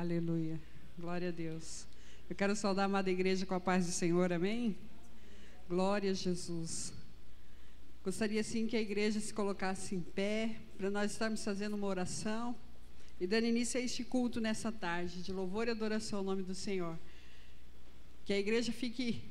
Aleluia. Glória a Deus. Eu quero saudar a amada igreja com a paz do Senhor, amém? Glória a Jesus. Gostaria sim que a igreja se colocasse em pé, para nós estarmos fazendo uma oração e dando início a este culto nessa tarde, de louvor e adoração ao nome do Senhor. Que a igreja fique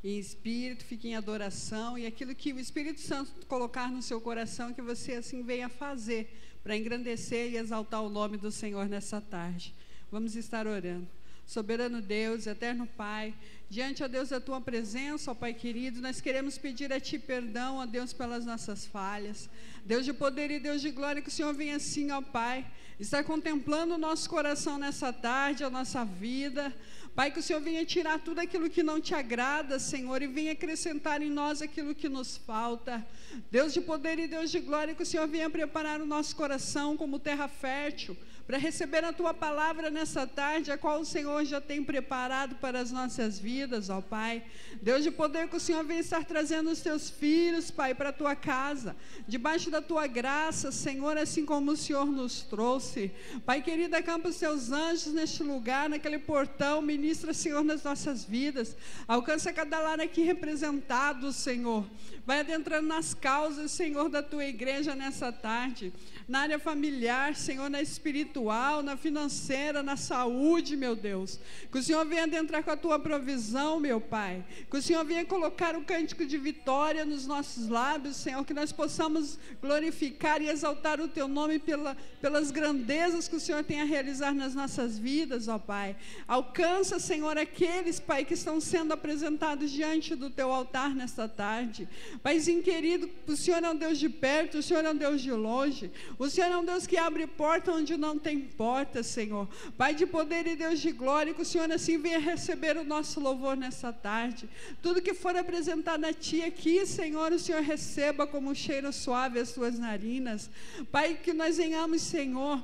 em espírito, fique em adoração, e aquilo que o Espírito Santo colocar no seu coração, que você assim venha fazer, para engrandecer e exaltar o nome do Senhor nessa tarde. Vamos estar orando. Soberano Deus, eterno Pai, diante, ó Deus, da Tua presença, ó Pai querido, nós queremos pedir a Ti perdão, ó Deus, pelas nossas falhas. Deus de poder e Deus de glória, que o Senhor venha assim, ó Pai, estar contemplando o nosso coração nessa tarde, a nossa vida. Pai, que o Senhor venha tirar tudo aquilo que não Te agrada, Senhor, e venha acrescentar em nós aquilo que nos falta. Deus de poder e Deus de glória, que o Senhor venha preparar o nosso coração como terra fértil, para receber a Tua palavra nessa tarde, a qual o Senhor já tem preparado para as nossas vidas, ó Pai. Deus de poder, que o Senhor venha estar trazendo os Teus filhos, Pai, para a Tua casa, debaixo da Tua graça, Senhor, assim como o Senhor nos trouxe. Pai querido, acampa os Teus anjos neste lugar, naquele portão, ministra, Senhor, nas nossas vidas. Alcança cada lar aqui representado, Senhor. Vai adentrando nas causas, Senhor, da Tua igreja nessa tarde, na área familiar, Senhor, na espiritual, na financeira, na saúde, meu Deus. Que o Senhor venha adentrar com a Tua provisão, meu Pai. Que o Senhor venha colocar o cântico de vitória nos nossos lábios, Senhor, que nós possamos glorificar e exaltar o Teu nome pelas grandezas que o Senhor tem a realizar nas nossas vidas, ó Pai. Alcança, Senhor, aqueles, Pai, que estão sendo apresentados diante do Teu altar nesta tarde. Paizinho querido, o Senhor é um Deus de perto, o Senhor é um Deus de longe. O Senhor é um Deus que abre porta onde não tem porta, Senhor. Pai de poder e Deus de glória, que o Senhor assim venha receber o nosso louvor nessa tarde. Tudo que for apresentado a Ti aqui, Senhor, o Senhor receba como um cheiro suave as Tuas narinas. Pai, que nós venhamos, Senhor,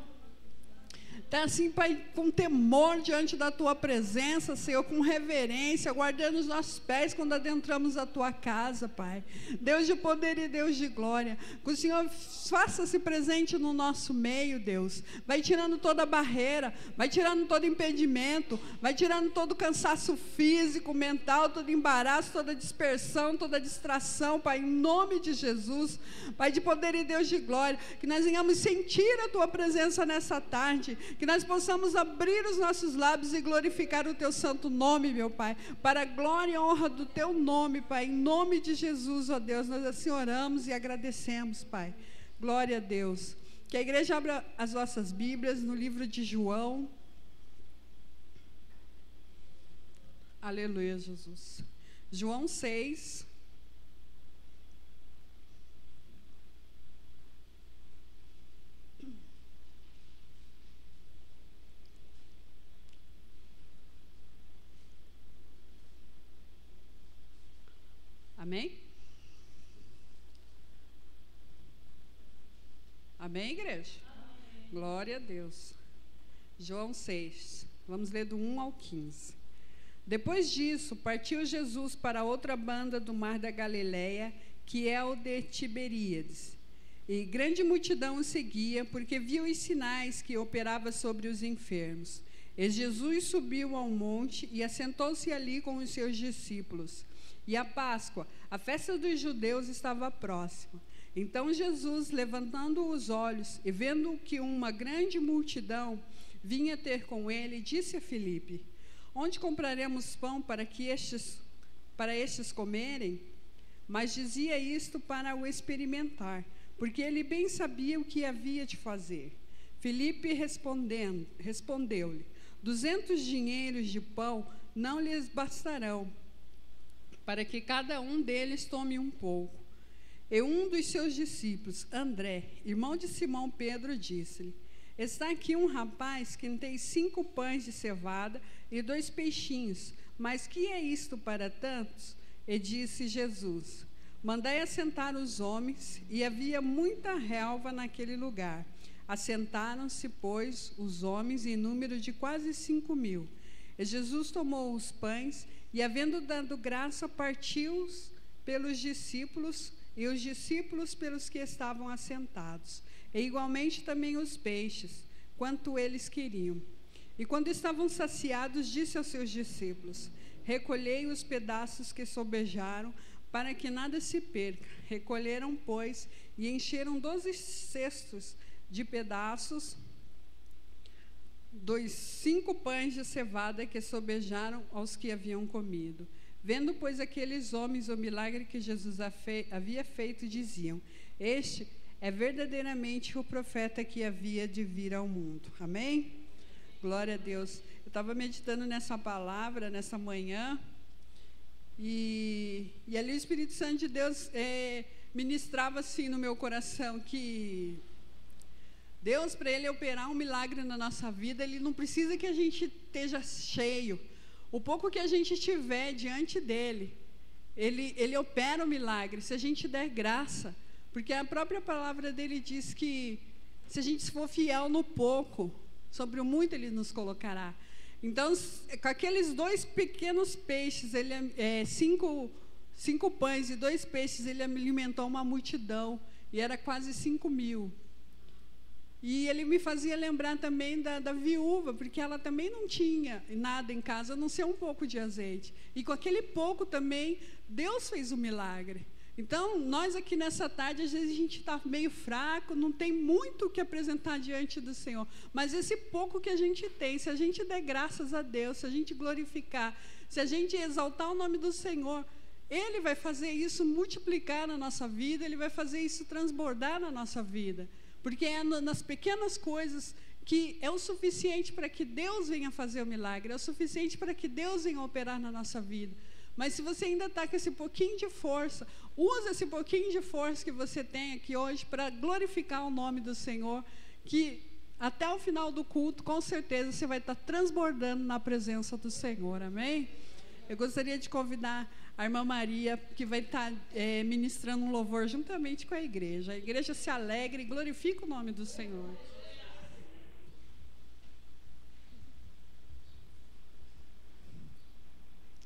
tá assim, Pai, com temor diante da Tua presença, Senhor, com reverência, guardando os nossos pés quando adentramos a Tua casa, Pai. Deus de poder e Deus de glória, que o Senhor faça-se presente no nosso meio, Deus. Vai tirando toda barreira, vai tirando todo impedimento, vai tirando todo cansaço físico, mental, todo embaraço, toda dispersão, toda distração, Pai, em nome de Jesus. Pai de poder e Deus de glória, que nós venhamos sentir a Tua presença nessa tarde, que nós possamos abrir os nossos lábios e glorificar o Teu santo nome, meu Pai, para a glória e honra do Teu nome, Pai, em nome de Jesus, ó Deus, nós assim oramos e agradecemos, Pai. Glória a Deus. Que a igreja abra as vossas Bíblias no livro de João. Aleluia, Jesus. João 6. Amém? Amém, igreja? Amém. Glória a Deus. João 6, vamos ler do 1 ao 15. Depois disso, partiu Jesus para outra banda do mar da Galileia, que é o de Tiberíades. E grande multidão o seguia, porque viu os sinais que operava sobre os enfermos. E Jesus subiu ao monte e assentou-se ali com os seus discípulos. E a Páscoa, a festa dos judeus, estava próxima. Então Jesus, levantando os olhos e vendo que uma grande multidão vinha ter com ele, disse a Filipe: onde compraremos pão para estes comerem? Mas dizia isto para o experimentar, porque ele bem sabia o que havia de fazer. Filipe respondeu-lhe: 200 dinheiros de pão não lhes bastarão, para que cada um deles tome um pouco. E um dos seus discípulos, André, irmão de Simão Pedro, disse-lhe: está aqui um rapaz que tem 5 pães de cevada e 2 peixinhos, mas que é isto para tantos? E disse Jesus: mandai assentar os homens. E havia muita relva naquele lugar. Assentaram-se, pois, os homens em número de quase 5.000. E Jesus tomou os pães e, havendo dado graça, partiu-os pelos discípulos, e os discípulos pelos que estavam assentados, e igualmente também os peixes, quanto eles queriam. E quando estavam saciados, disse aos seus discípulos: recolhei os pedaços que sobejaram, para que nada se perca. Recolheram, pois, e encheram 12 cestos de pedaços dos 5 pães de cevada que sobejaram aos que haviam comido. Vendo, pois, aqueles homens o milagre que Jesus havia feito, diziam: este é verdadeiramente o profeta que havia de vir ao mundo. Amém? Glória a Deus. Eu estava meditando nessa palavra, nessa manhã, e ali o Espírito Santo de Deus ministrava assim no meu coração que Deus, para Ele operar um milagre na nossa vida, Ele não precisa que a gente esteja cheio. O pouco que a gente tiver diante dEle, Ele opera o milagre, se a gente der graça. Porque a própria palavra dEle diz que se a gente for fiel no pouco, sobre o muito Ele nos colocará. Então, com aqueles 2 pequenos peixes, cinco pães e 2 peixes, Ele alimentou uma multidão, e era quase 5.000. E Ele me fazia lembrar também da viúva, porque ela também não tinha nada em casa, a não ser um pouco de azeite. E com aquele pouco também, Deus fez o milagre. Então, nós aqui nessa tarde, às vezes a gente está meio fraco, não tem muito o que apresentar diante do Senhor. Mas esse pouco que a gente tem, se a gente der graças a Deus, se a gente glorificar, se a gente exaltar o nome do Senhor, Ele vai fazer isso multiplicar na nossa vida, Ele vai fazer isso transbordar na nossa vida. Porque é nas pequenas coisas que é o suficiente para que Deus venha fazer o milagre, é o suficiente para que Deus venha operar na nossa vida. Mas se você ainda está com esse pouquinho de força, use esse pouquinho de força que você tem aqui hoje para glorificar o nome do Senhor, que até o final do culto, com certeza, você vai estar transbordando na presença do Senhor, amém? Eu gostaria de convidar a irmã Maria, que vai estar ministrando um louvor juntamente com a igreja. A igreja se alegra e glorifica o nome do Senhor.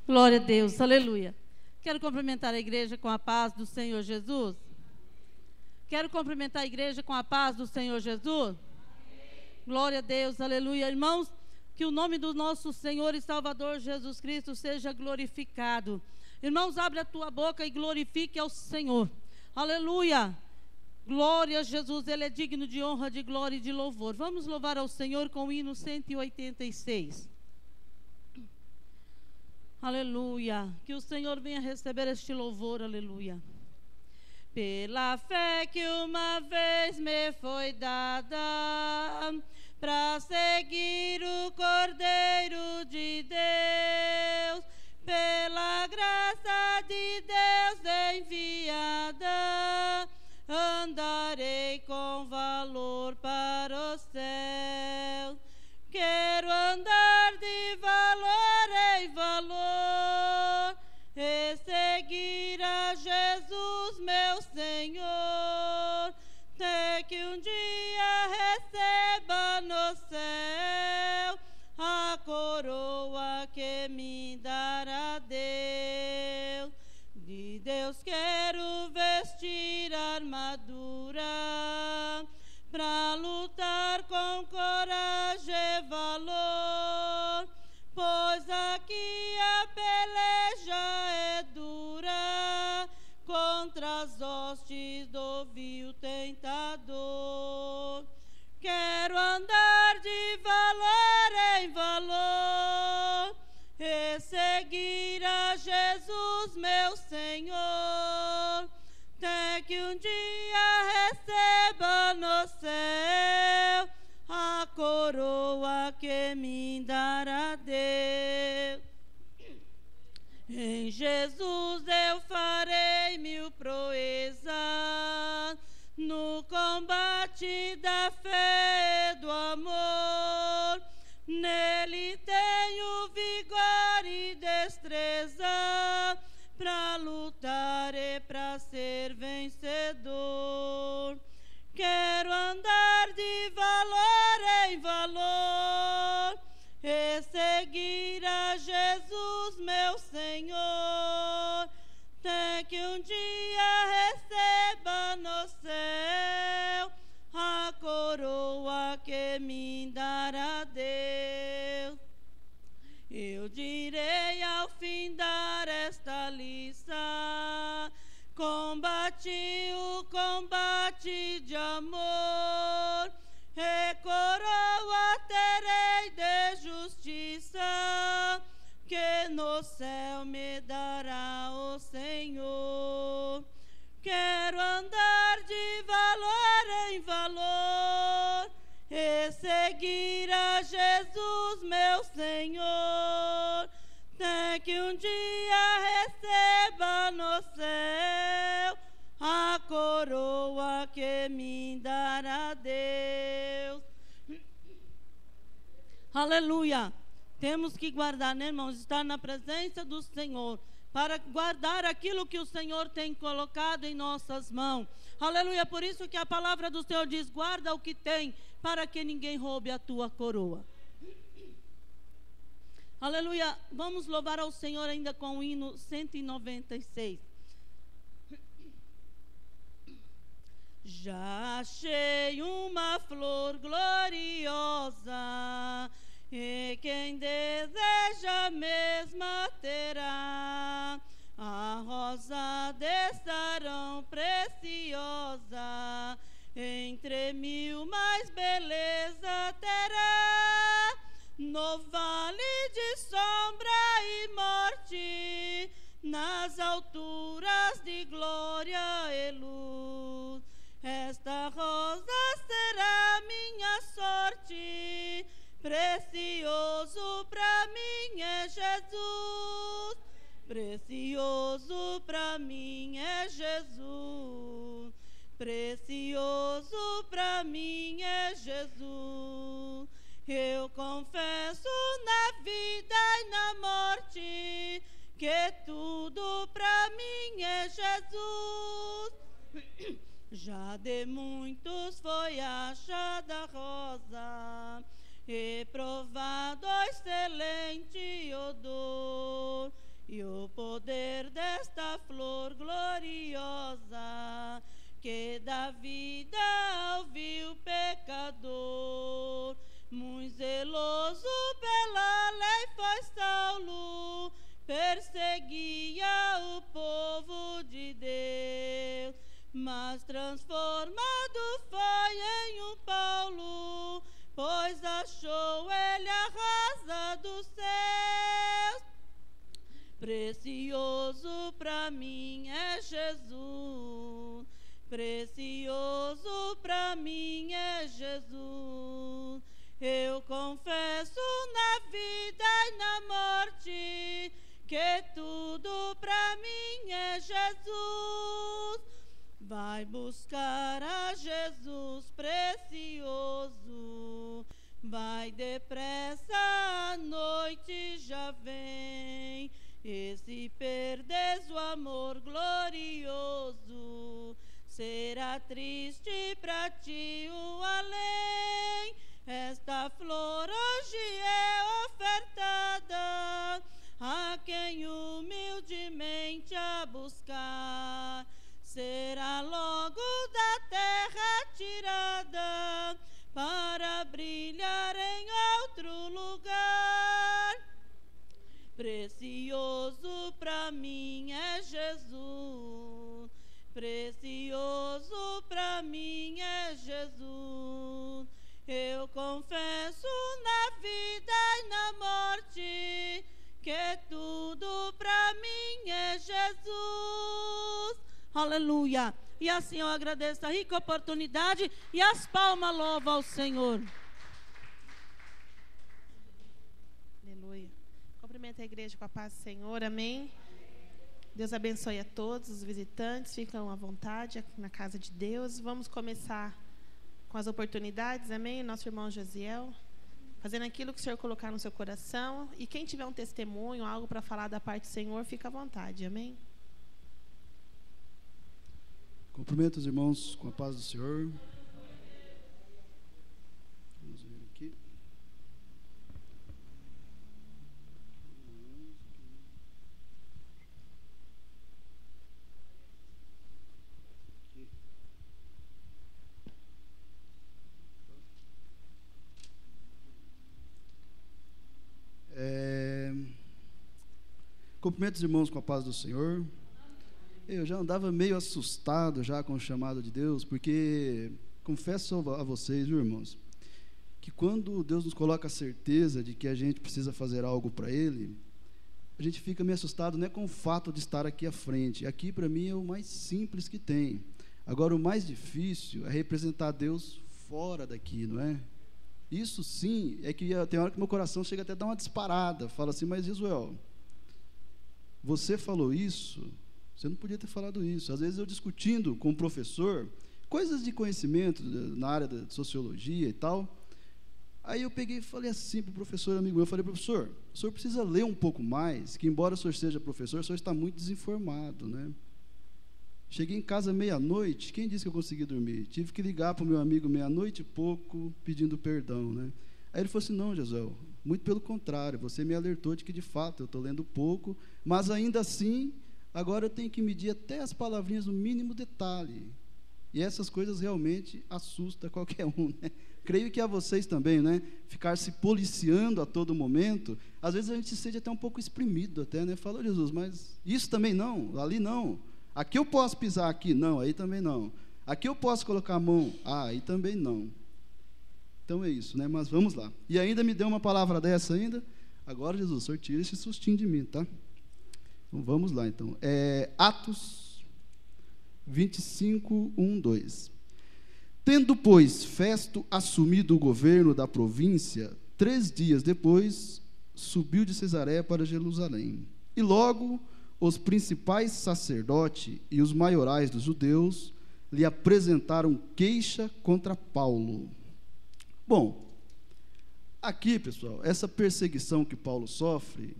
Glória a Deus, aleluia. Quero cumprimentar a igreja com a paz do Senhor Jesus. Quero cumprimentar a igreja com a paz do Senhor Jesus. Glória a Deus, aleluia. Irmãos, que o nome do nosso Senhor e Salvador Jesus Cristo seja glorificado. Irmãos, abre a tua boca e glorifique ao Senhor. Aleluia. Glória a Jesus, Ele é digno de honra, de glória e de louvor. Vamos louvar ao Senhor com o hino 186. Aleluia. Que o Senhor venha receber este louvor, aleluia. Pela fé que uma vez me foi dada, para seguir o Cordeiro de Deus, pela graça de Deus enviada, andarei com valor para o céu. Quero andar de valor em valor e seguir a Jesus, meu Senhor, até que um dia receba no céu a coroa que me dará Deus. De Deus quero vestir a armadura, pra lutar com coragem e valor, pois aqui a peleja é dura contra as hostes do vil tentador. Quero andar de valor em valor e seguir a Jesus, meu Senhor, até que um dia receba no céu a coroa que me dará Deus. Em Jesus eu farei mil proezas, no combate da fé e do amor. Nele tenho vigor e destreza, pra lutar e pra ser vencedor. Quero andar de valor em valor e seguir a Jesus, meu Senhor, até que um dia receba no céu a coroa que me dará Deus. veste de amor, e coroa terei de justiça, que no céu me dará o Senhor. Quero andar de valor em valor e seguir a Jesus, meu Senhor, até que um dia receba no céu a coroa que me dará Deus. Aleluia! Temos que guardar, né, irmãos? Estar na presença do Senhor, para guardar aquilo que o Senhor tem colocado em nossas mãos. Aleluia! Por isso que a palavra do Senhor diz: guarda o que tem, para que ninguém roube a tua coroa. Aleluia! Vamos louvar ao Senhor ainda com o hino 196. Já achei uma flor gloriosa, e quem deseja a mesma terá. A rosa desse arão preciosa, entre mil mais beleza terá. No vale de sombra e morte, nas alturas de glória e luz, esta rosa será minha sorte. Precioso para mim é Jesus, precioso para mim é Jesus, precioso para mim é Jesus. Eu confesso na vida e na morte que tudo para mim é Jesus. Já de muitos foi achada a rosa, e provado excelente odor, e o poder desta flor gloriosa, que dá vida ao vil pecador. Muito zeloso pela lei foi Saulo, perseguia o povo de Deus, mas transformado foi em um Paulo, pois achou ele a rosa dos céus. Precioso para mim é Jesus, precioso para mim é Jesus. Eu confesso na vida e na morte que tudo para mim é Jesus. Vai buscar a Jesus precioso, vai depressa, a noite já vem. E se perdes o amor glorioso, será triste para ti o além. Esta flor hoje é ofertada a quem humildemente a buscar. Será logo da terra tirada para brilhar em outro lugar. Precioso para mim é Jesus, precioso para mim é Jesus. Eu confesso na vida e na morte que tudo para mim é Jesus. Aleluia! E assim eu agradeço a rica oportunidade e as palmas louvam ao Senhor. Aleluia. Cumprimento a igreja com a paz do Senhor, amém? Deus abençoe a todos os visitantes, ficam à vontade aqui na casa de Deus. Vamos começar com as oportunidades, amém? Nosso irmão Josiel, fazendo aquilo que o Senhor colocar no seu coração. E quem tiver um testemunho, algo para falar da parte do Senhor, fica à vontade, amém? Cumprimento os irmãos com a paz do Senhor. Vamos ver aqui. Cumprimento os irmãos com a paz do Senhor. Eu já andava meio assustado já com o chamado de Deus, porque confesso a vocês, viu, irmãos, que quando Deus nos coloca a certeza de que a gente precisa fazer algo para Ele, a gente fica meio assustado, não é com o fato de estar aqui à frente. Aqui, para mim, é o mais simples que tem. Agora, o mais difícil é representar Deus fora daqui, não é? Isso sim, é que tem hora que meu coração chega até a dar uma disparada. Fala assim, mas Isuel, você falou isso, você não podia ter falado isso. Às vezes eu discutindo com o professor, coisas de conhecimento na área da sociologia e tal, aí eu peguei e falei assim para o professor amigo meu, eu falei, professor, o senhor precisa ler um pouco mais, que embora o senhor seja professor, o senhor está muito desinformado, né? Cheguei em casa meia-noite, quem disse que eu consegui dormir? Tive que ligar para o meu amigo meia-noite e pouco, pedindo perdão, né? Aí ele falou assim, não, Josué, muito pelo contrário, você me alertou de que, de fato, eu estou lendo pouco, mas ainda assim, agora eu tenho que medir até as palavrinhas no mínimo detalhe. E essas coisas realmente assustam qualquer um, né? Creio que a vocês também, né? Ficar se policiando a todo momento, às vezes a gente se sente até um pouco exprimido, até, né? Fala, Jesus, mas isso também não, ali não. Aqui eu posso pisar, aqui não, aí também não. Aqui eu posso colocar a mão, aí também não. Então é isso, né? Mas vamos lá. E ainda me deu uma palavra dessa ainda. Agora, Jesus, o senhor tira esse sustinho de mim, tá? Então vamos lá, então. Atos 25, 1, 2. Tendo, pois, Festo assumido o governo da província, 3 dias depois, subiu de Cesareia para Jerusalém. E logo os principais sacerdotes e os maiorais dos judeus lhe apresentaram queixa contra Paulo. Bom, aqui, pessoal, essa perseguição que Paulo sofre,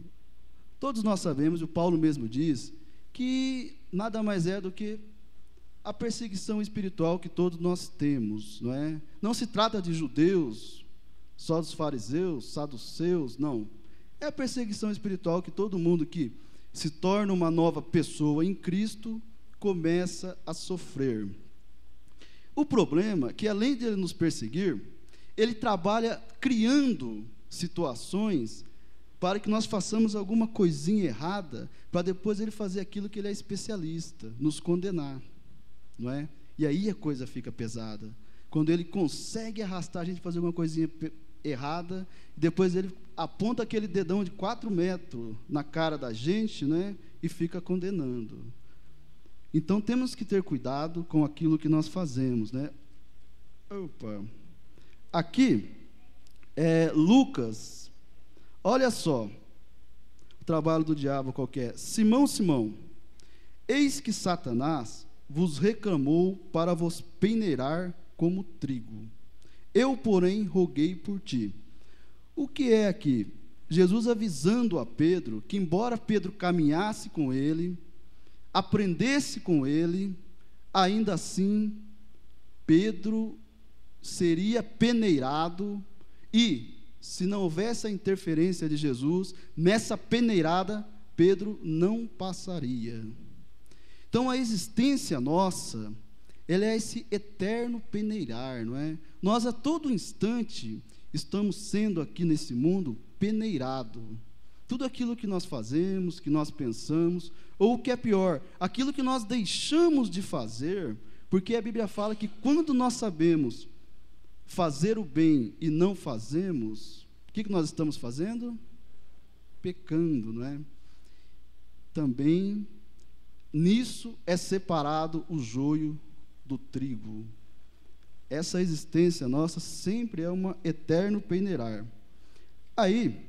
todos nós sabemos, e o Paulo mesmo diz, que nada mais é do que a perseguição espiritual que todos nós temos, não é? Não se trata de judeus, só dos fariseus, saduceus, não. É a perseguição espiritual que todo mundo que se torna uma nova pessoa em Cristo começa a sofrer. O problema é que, além de ele nos perseguir, ele trabalha criando situações para que nós façamos alguma coisinha errada, para depois ele fazer aquilo que ele é especialista, nos condenar, não é? E aí a coisa fica pesada. Quando ele consegue arrastar a gente a fazer alguma coisinha errada, depois ele aponta aquele dedão de 4 metros na cara da gente, né, e fica condenando. Então temos que ter cuidado com aquilo que nós fazemos, né? Opa. Aqui Lucas, olha só o trabalho do diabo qualquer. Simão, Simão, eis que Satanás vos reclamou para vos peneirar como trigo. Eu, porém, roguei por ti. O que é aqui? Jesus avisando a Pedro que, embora Pedro caminhasse com ele, aprendesse com ele, ainda assim, Pedro seria peneirado e, se não houvesse a interferência de Jesus, nessa peneirada, Pedro não passaria. Então, a existência nossa, ela é esse eterno peneirar, não é? Nós, a todo instante, estamos sendo aqui nesse mundo peneirado. Tudo aquilo que nós fazemos, que nós pensamos, ou o que é pior, aquilo que nós deixamos de fazer, porque a Bíblia fala que quando nós sabemos fazer o bem e não fazemos, o que nós estamos fazendo? Pecando, não é? Também, nisso é separado o joio do trigo. Essa existência nossa sempre é um eterno peneirar. Aí,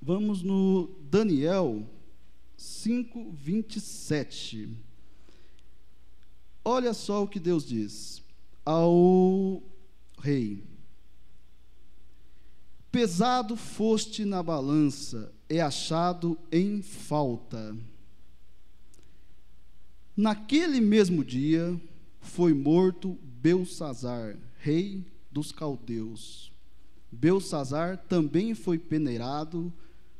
vamos no Daniel 5, 27. Olha só o que Deus diz ao rei: pesado foste na balança, é achado em falta. Naquele mesmo dia foi morto Belsassar, rei dos caldeus. Belsassar também foi peneirado,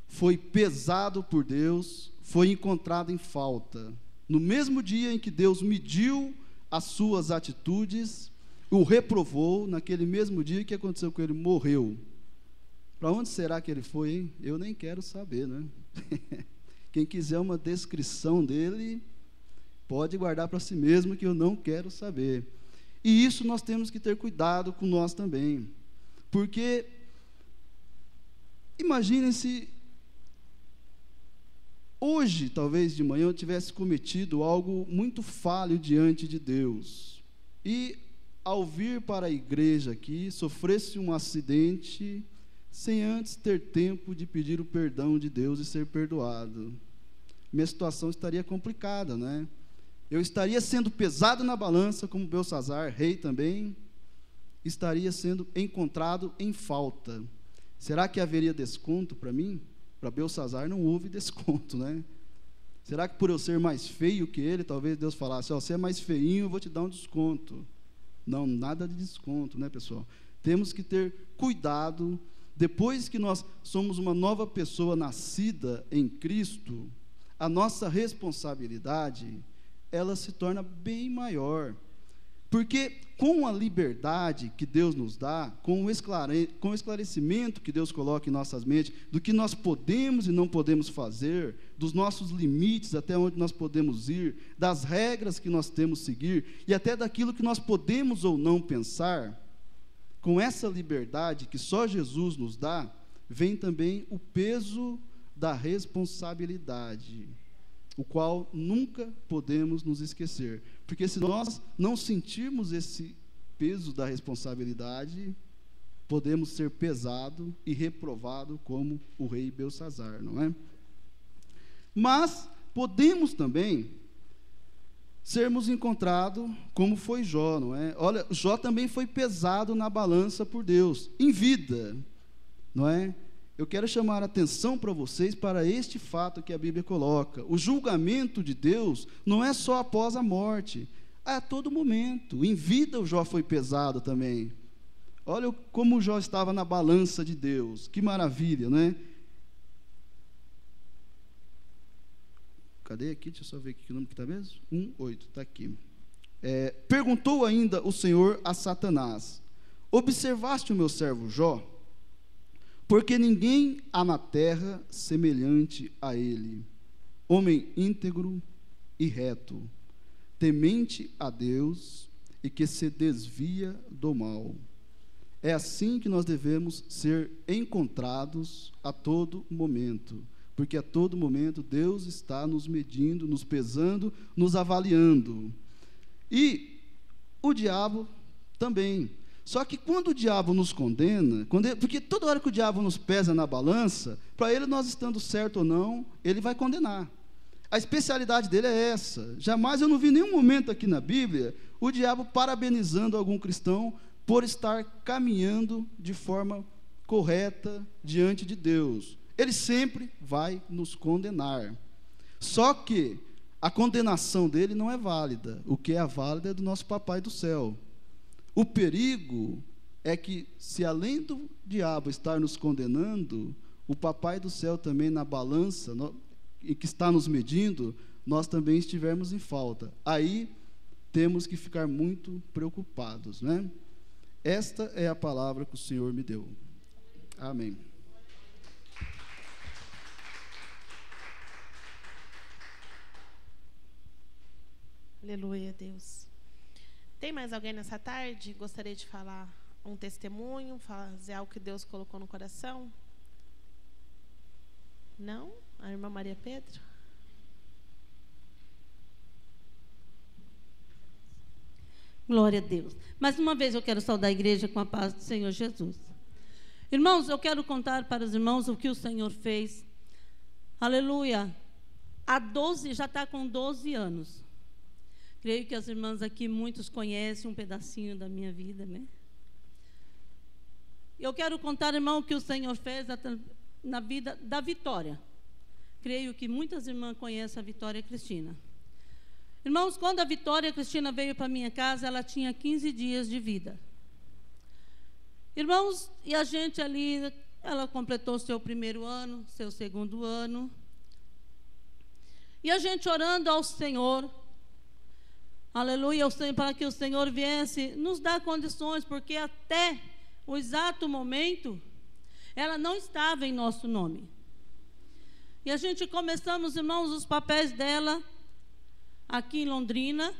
foi pesado por Deus, foi encontrado em falta. No mesmo dia em que Deus mediu as suas atitudes, o reprovou, naquele mesmo dia, o que aconteceu com ele? Morreu. Para onde será que ele foi, hein? Eu nem quero saber, né? Quem quiser uma descrição dele, pode guardar para si mesmo que eu não quero saber. E isso nós temos que ter cuidado com nós também. Porque, imaginem se hoje, talvez de manhã, eu tivesse cometido algo muito falho diante de Deus. E, ao vir para a igreja aqui, sofresse um acidente, sem antes ter tempo de pedir o perdão de Deus e ser perdoado. Minha situação estaria complicada, né? Eu estaria sendo pesado na balança, como Belsazar, rei também, estaria sendo encontrado em falta. Será que haveria desconto para mim? Para Belsazar não houve desconto, né? Será que por eu ser mais feio que ele, talvez Deus falasse, você é mais feinho, eu vou te dar um desconto. Não, nada de desconto, né, pessoal? Temos que ter cuidado. Depois que nós somos uma nova pessoa nascida em Cristo, a nossa responsabilidade, ela se torna bem maior. Porque com a liberdade que Deus nos dá, com o esclarecimento que Deus coloca em nossas mentes, do que nós podemos e não podemos fazer, dos nossos limites, até onde nós podemos ir, das regras que nós temos que seguir, e até daquilo que nós podemos ou não pensar, com essa liberdade que só Jesus nos dá, vem também o peso da responsabilidade, o qual nunca podemos nos esquecer. Porque se nós não sentirmos esse peso da responsabilidade, podemos ser pesado e reprovado como o rei Belsazar, não é? Mas podemos também sermos encontrados como foi Jó, não é? Olha, Jó também foi pesado na balança por Deus, em vida, não é? Eu quero chamar a atenção para vocês para este fato que a Bíblia coloca. O julgamento de Deus não é só após a morte, a todo momento. Em vida o Jó foi pesado também. Olha como o Jó estava na balança de Deus, que maravilha, não é? Cadê aqui? Deixa eu só ver aqui que número que está mesmo. 1:8, está aqui. Perguntou ainda o Senhor a Satanás: observaste o meu servo Jó? Porque ninguém há na terra semelhante a ele, homem íntegro e reto, temente a Deus e que se desvia do mal. É assim que nós devemos ser encontrados a todo momento, porque a todo momento Deus está nos medindo, nos pesando, nos avaliando. E o diabo também. Só que quando o diabo nos condena, porque toda hora que o diabo nos pesa na balança, para ele, nós estando certo ou não, ele vai condenar. A especialidade dele é essa. Jamais eu não vi nenhum momento aqui na Bíblia o diabo parabenizando algum cristão por estar caminhando de forma correta diante de Deus. Ele sempre vai nos condenar. Só que a condenação dele não é válida. O que é válida é do nosso Papai do céu. O perigo é que, se além do diabo estar nos condenando, o Papai do céu também na balança, em que está nos medindo, nós também estivermos em falta. Aí temos que ficar muito preocupados, né? Esta é a palavra que o Senhor me deu. Amém. Aleluia, Deus. Tem mais alguém nessa tarde? Gostaria de falar um testemunho, fazer algo que Deus colocou no coração? Não? A irmã Maria Pedro? Glória a Deus. Mais uma vez eu quero saudar a igreja com a paz do Senhor Jesus. Irmãos, eu quero contar para os irmãos o que o Senhor fez. Aleluia. Já está com 12 anos. Creio que as irmãs aqui, muitos conhecem um pedacinho da minha vida, né? Eu quero contar, irmão, o que o Senhor fez na vida da Vitória. Creio que muitas irmãs conhecem a Vitória Cristina. Irmãos, quando a Vitória Cristina veio para minha casa, ela tinha 15 dias de vida. Irmãos, e a gente ali, ela completou seu primeiro ano, seu segundo ano. E a gente orando ao Senhor, aleluia, para que o Senhor viesse nos dar condições, porque até o exato momento, ela não estava em nosso nome. E a gente começamos, irmãos, os papéis dela, aqui em Londrina.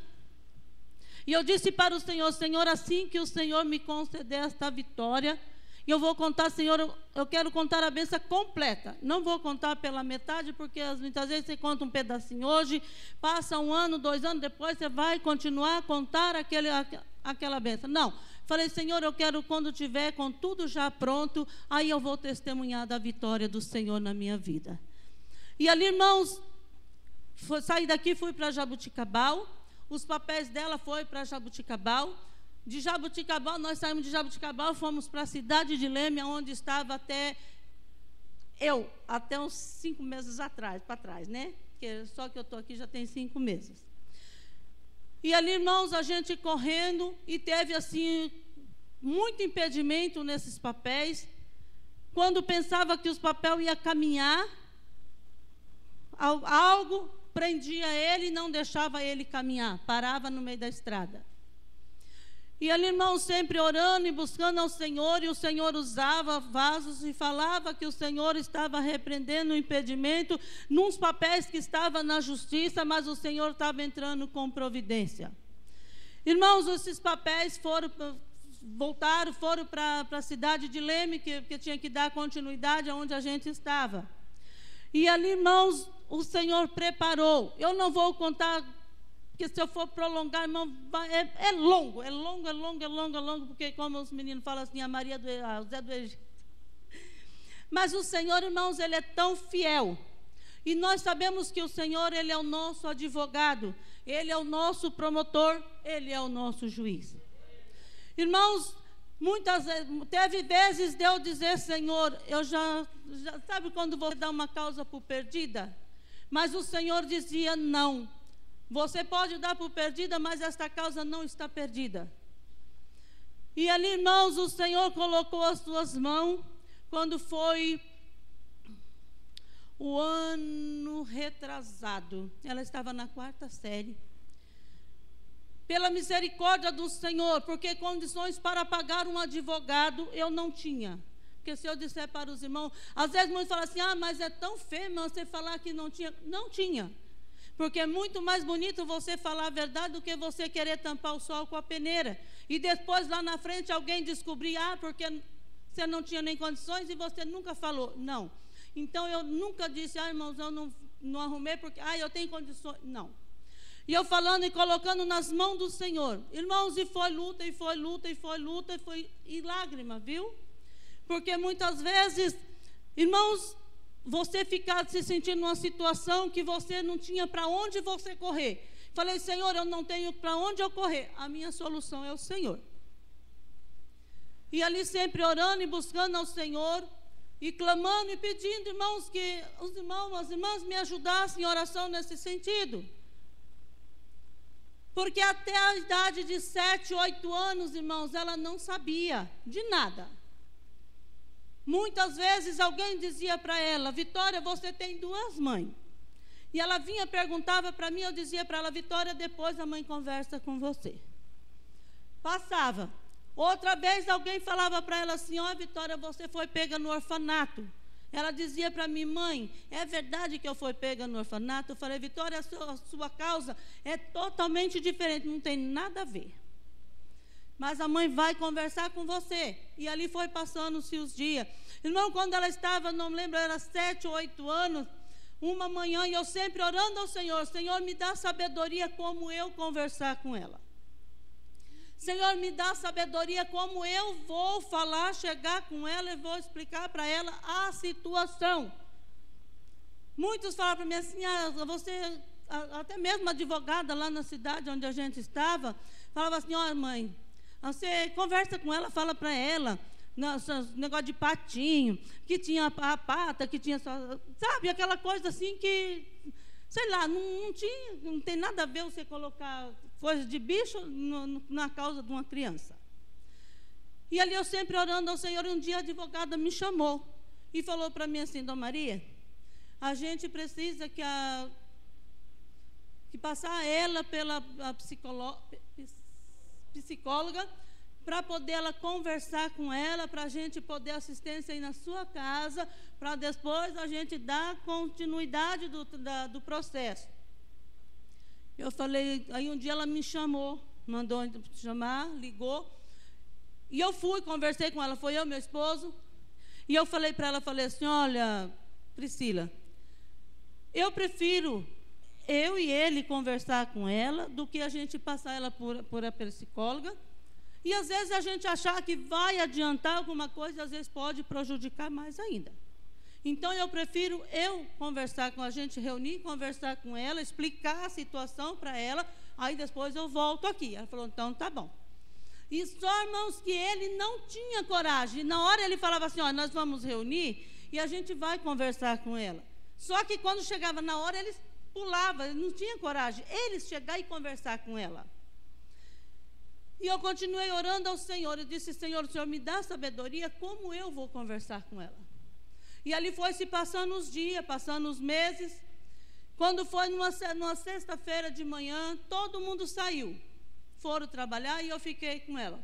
E eu disse para o Senhor: Senhor, assim que o Senhor me conceder esta vitória, eu vou contar, Senhor, eu quero contar a bênção completa. Não vou contar pela metade, porque muitas vezes você conta um pedacinho hoje, passa 1 ano, 2 anos, depois você vai continuar a contar aquela bênção. Não. Falei: Senhor, eu quero, quando tiver com tudo já pronto, aí eu vou testemunhar da vitória do Senhor na minha vida. E ali, irmãos, saí daqui, fui para Jaboticabal. Os papéis dela foi para Jaboticabal. De Jaboticabal, nós saímos de Jaboticabal, fomos para a cidade de Leme, onde estava até uns 5 meses para trás, né? Porque só que eu estou aqui já tem 5 meses. E ali, irmãos, a gente correndo, e teve, assim, muito impedimento nesses papéis. Quando pensava que os papéis iam caminhar, algo prendia ele e não deixava ele caminhar, parava no meio da estrada. E ali, irmãos, sempre orando e buscando ao Senhor, e o Senhor usava vasos e falava que o Senhor estava repreendendo o impedimento nos papéis que estavam na justiça, mas o Senhor estava entrando com providência. Irmãos, esses papéis foram para a cidade de Leme, que tinha que dar continuidade aonde a gente estava. E ali, irmãos, o Senhor preparou. Eu não vou contar, porque se eu for prolongar, irmão, é longo, porque como os meninos falam assim, o Zé do Egito. Mas o Senhor, irmãos, Ele é tão fiel. E nós sabemos que o Senhor, Ele é o nosso advogado, Ele é o nosso promotor, Ele é o nosso juiz. Irmãos, teve vezes de eu dizer: Senhor, eu já sabe quando você dá uma causa por perdida? Mas o Senhor dizia: não. Você pode dar por perdida, mas esta causa não está perdida. E ali, irmãos, o Senhor colocou as suas mãos, quando foi o ano retrasado. Ela estava na 4ª série. Pela misericórdia do Senhor, porque condições para pagar um advogado eu não tinha. Porque se eu disser para os irmãos, às vezes muitos falam assim: mas é tão feio, irmão, você falar que não tinha. Não tinha. Porque é muito mais bonito você falar a verdade do que você querer tampar o sol com a peneira. E depois, lá na frente, alguém descobrir: porque você não tinha nem condições e você nunca falou. Não. Então, eu nunca disse: irmãos, eu não arrumei porque, eu tenho condições. Não. E eu falando e colocando nas mãos do Senhor. Irmãos, e foi luta, e foi luta, e foi luta, e lágrima, viu? Porque muitas vezes, irmãos, você ficar se sentindo numa situação que você não tinha para onde você correr. Falei: Senhor, eu não tenho para onde eu correr. A minha solução é o Senhor. E ali sempre orando e buscando ao Senhor, e clamando e pedindo, irmãos, que os irmãos, as irmãs me ajudassem em oração nesse sentido. Porque até a idade de 7, 8 anos, irmãos, ela não sabia de nada. Muitas vezes alguém dizia para ela: Vitória, você tem 2 mães. E ela vinha, perguntava para mim, eu dizia para ela: Vitória, depois a mãe conversa com você. Passava. Outra vez alguém falava para ela assim: Vitória, você foi pega no orfanato. Ela dizia para mim: mãe, é verdade que eu fui pega no orfanato? Eu falei: Vitória, a sua causa é totalmente diferente, não tem nada a ver. Mas a mãe vai conversar com você. E ali foi passando-se os dias. Irmão, quando ela estava, não me lembro, era 7 ou 8 anos, uma manhã, e eu sempre orando ao Senhor: Senhor, me dá sabedoria como eu conversar com ela. Senhor, me dá sabedoria como eu vou falar, chegar com ela e vou explicar para ela a situação. Muitos falam para mim assim: você, até mesmo advogada lá na cidade onde a gente estava, falava assim: mãe, você conversa com ela, fala para ela, negócio de patinho, que tinha a pata, que tinha só, sabe, aquela coisa assim que, sei lá, não tem nada a ver você colocar coisa de bicho na causa de uma criança. E ali eu sempre orando ao Senhor, e um dia a advogada me chamou e falou para mim assim: Dona Maria, a gente precisa que passar ela pela psicóloga, para poder ela conversar com ela, para a gente poder assistência aí na sua casa, para depois a gente dar continuidade do processo. Eu falei, aí um dia ela me chamou, mandou chamar, ligou. E eu fui, conversei com ela, foi eu, meu esposo. E eu falei para ela, falei assim, olha, Priscila, eu prefiro eu e ele conversar com ela do que a gente passar ela por a psicóloga. E às vezes a gente achar que vai adiantar alguma coisa, às vezes pode prejudicar mais ainda. Então eu prefiro eu conversar com a gente, reunir, conversar com ela, explicar a situação para ela, aí depois eu volto aqui. Ela falou, então tá bom. E só, irmãos, que ele não tinha coragem. Na hora ele falava assim, ó, nós vamos reunir e a gente vai conversar com ela. Só que quando chegava na hora, eles pulavam, ele não tinha coragem. Eles chegar e conversar com ela. E eu continuei orando ao Senhor. Eu disse, Senhor, o Senhor me dá sabedoria, como eu vou conversar com ela? E ali foi se passando os dias, passando os meses. Quando foi numa sexta-feira de manhã, todo mundo saiu. Foram trabalhar e eu fiquei com ela.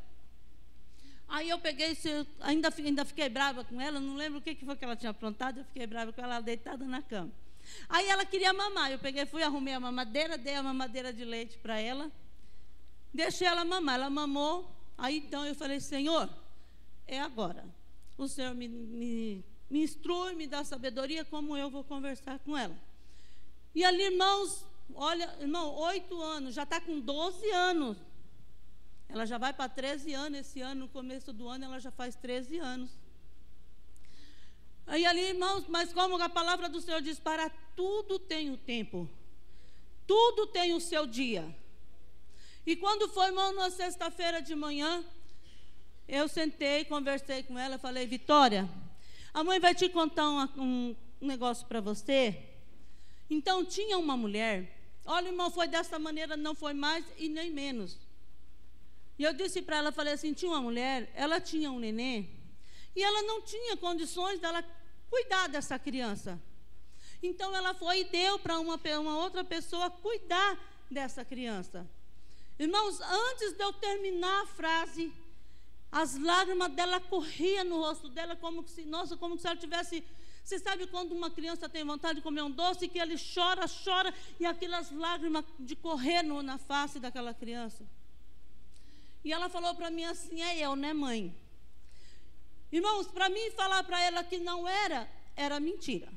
Aí eu peguei, ainda fiquei brava com ela, não lembro o que foi que ela tinha aprontado, eu fiquei brava com ela deitada na cama. Aí ela queria mamar, eu peguei, arrumei a mamadeira, dei a mamadeira de leite para ela, deixei ela mamar, ela mamou. Aí então eu falei, Senhor, é agora. O Senhor me instrui, me dá sabedoria, como eu vou conversar com ela. E ali, irmãos, olha, irmão, 8 anos, já está com 12 anos. Ela já vai para 13 anos, esse ano, no começo do ano, ela já faz 13 anos. Aí ali, irmãos, mas como a palavra do Senhor diz, para tudo tem o tempo. Tudo tem o seu dia. E quando foi, irmão, na sexta-feira de manhã, eu sentei, conversei com ela, falei, Vitória, a mãe vai te contar um negócio para você. Então, tinha uma mulher, olha, irmão, foi dessa maneira, não foi mais e nem menos. E eu disse para ela, falei assim, tinha uma mulher, ela tinha um neném, e ela não tinha condições dela cuidar dessa criança. Então, ela foi e deu para uma outra pessoa cuidar dessa criança. Irmãos, antes de eu terminar a frase, as lágrimas dela corriam no rosto dela, como se ela tivesse... Você sabe quando uma criança tem vontade de comer um doce, que ele chora, e aquelas lágrimas de correr na face daquela criança. E ela falou para mim assim, é eu, né, mãe? Irmãos, para mim falar para ela que não era mentira.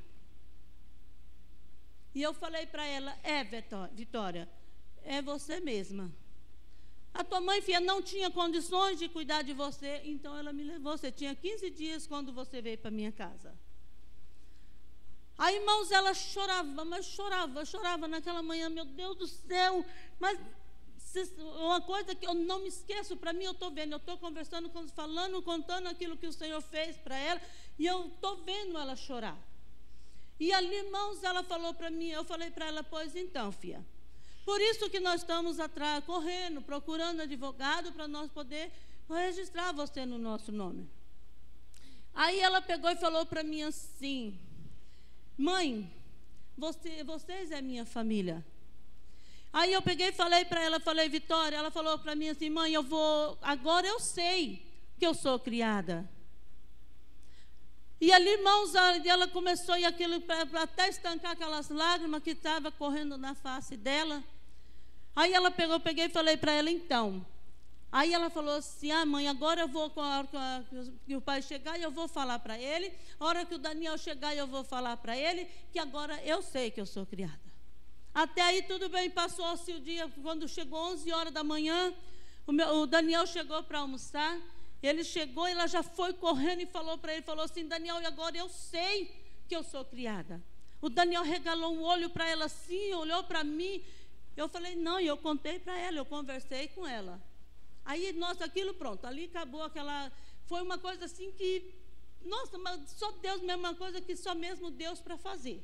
E eu falei para ela, Vitória, é você mesma. A tua mãe, filha, não tinha condições de cuidar de você, então ela me levou. Você tinha 15 dias quando você veio para minha casa. Aí, irmãos, ela chorava, mas chorava naquela manhã, meu Deus do céu, mas uma coisa que eu não me esqueço, para mim eu estou vendo, eu estou conversando, falando, contando aquilo que o Senhor fez para ela, e eu estou vendo ela chorar. E ali, irmãos, ela falou para mim, eu falei para ela, pois então, filha, por isso que nós estamos atrás, correndo, procurando advogado para nós poder registrar você no nosso nome. Aí ela pegou e falou para mim assim, mãe, vocês é minha família. Aí eu peguei e falei para ela, falei, Vitória, ela falou para mim assim, mãe, agora eu sei que eu sou criada. E ali, irmãos, ela começou, e aquilo, até estancar aquelas lágrimas que estavam correndo na face dela. Aí ela peguei e falei para ela, então. Aí ela falou assim, mãe, agora eu vou, com a hora que o pai chegar, eu vou falar para ele. A hora que o Daniel chegar, eu vou falar para ele, que agora eu sei que eu sou criada. Até aí tudo bem, passou-se o dia, quando chegou 11 horas da manhã, o Daniel chegou para almoçar, ele chegou e ela já foi correndo e falou para ele, falou assim, Daniel, e agora eu sei que eu sou criada. O Daniel regalou um olho para ela assim, olhou para mim, eu falei, não, e eu contei para ela, eu conversei com ela. Aí, nossa, aquilo pronto, ali acabou aquela, foi uma coisa assim que, nossa, mas só Deus mesmo, uma coisa que só mesmo Deus para fazer.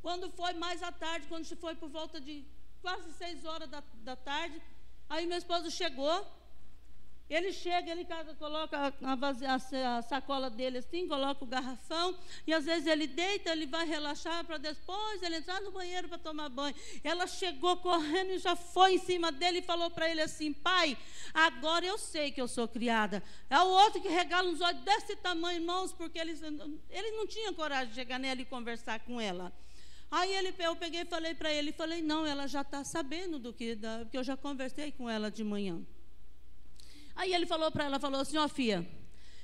Quando foi mais à tarde, quando foi por volta de quase 6 horas da tarde, aí meu esposo chegou, ele chega, ele coloca a sacola dele assim, coloca o garrafão, e às vezes ele deita, ele vai relaxar para depois ele entrar no banheiro para tomar banho. Ela chegou correndo e já foi em cima dele e falou para ele assim, pai, agora eu sei que eu sou criada. É o outro que regala uns olhos desse tamanho, irmãos, porque ele não tinha coragem de chegar nela e conversar com ela. Aí eu peguei e falei para ele, falei, não, ela já está sabendo porque eu já conversei com ela de manhã. Aí ele falou para ela, falou assim, ó filha,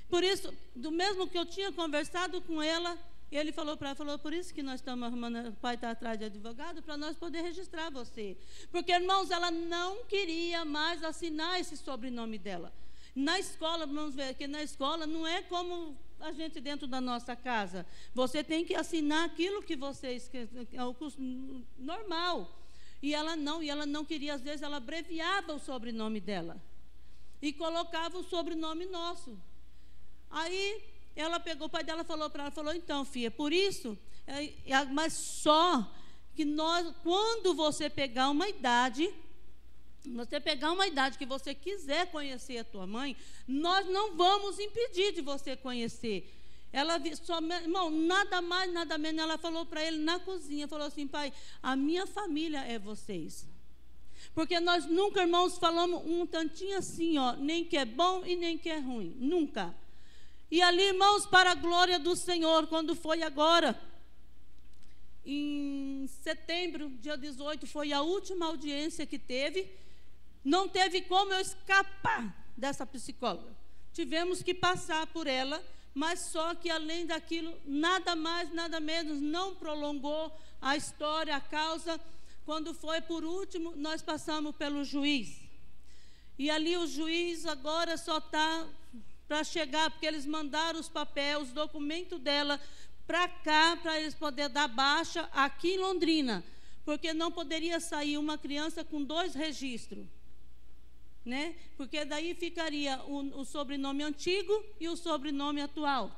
por isso, do mesmo que eu tinha conversado com ela, ele falou para ela, falou, por isso que nós estamos arrumando, o pai está atrás de advogado, para nós poder registrar você. Porque, irmãos, ela não queria mais assinar esse sobrenome dela. Na escola, vamos ver que na escola não é como a gente dentro da nossa casa. Você tem que assinar aquilo que você é o normal. E ela não queria, às vezes ela abreviava o sobrenome dela e colocava o sobrenome nosso. Aí ela pegou, o pai dela falou para ela, falou, então, filha, por isso, mas só que quando você pegar uma idade que você quiser conhecer a tua mãe, nós não vamos impedir de você conhecer. Ela, irmão, nada mais, nada menos, ela falou para ele na cozinha, falou assim, pai, a minha família é vocês. Porque nós nunca, irmãos, falamos um tantinho assim, ó, nem que é bom e nem que é ruim, nunca. E ali, irmãos, para a glória do Senhor, quando foi agora, em setembro, dia 18, foi a última audiência que teve, não teve como eu escapar dessa psicóloga. Tivemos que passar por ela, mas só que além daquilo, nada mais, nada menos, não prolongou a história, a causa. Quando foi por último, nós passamos pelo juiz. E ali o juiz agora só está para chegar, porque eles mandaram os papéis, os documentos dela para cá, para eles poderem dar baixa aqui em Londrina, porque não poderia sair uma criança com 2 registros, né? Porque daí ficaria o sobrenome antigo e o sobrenome atual.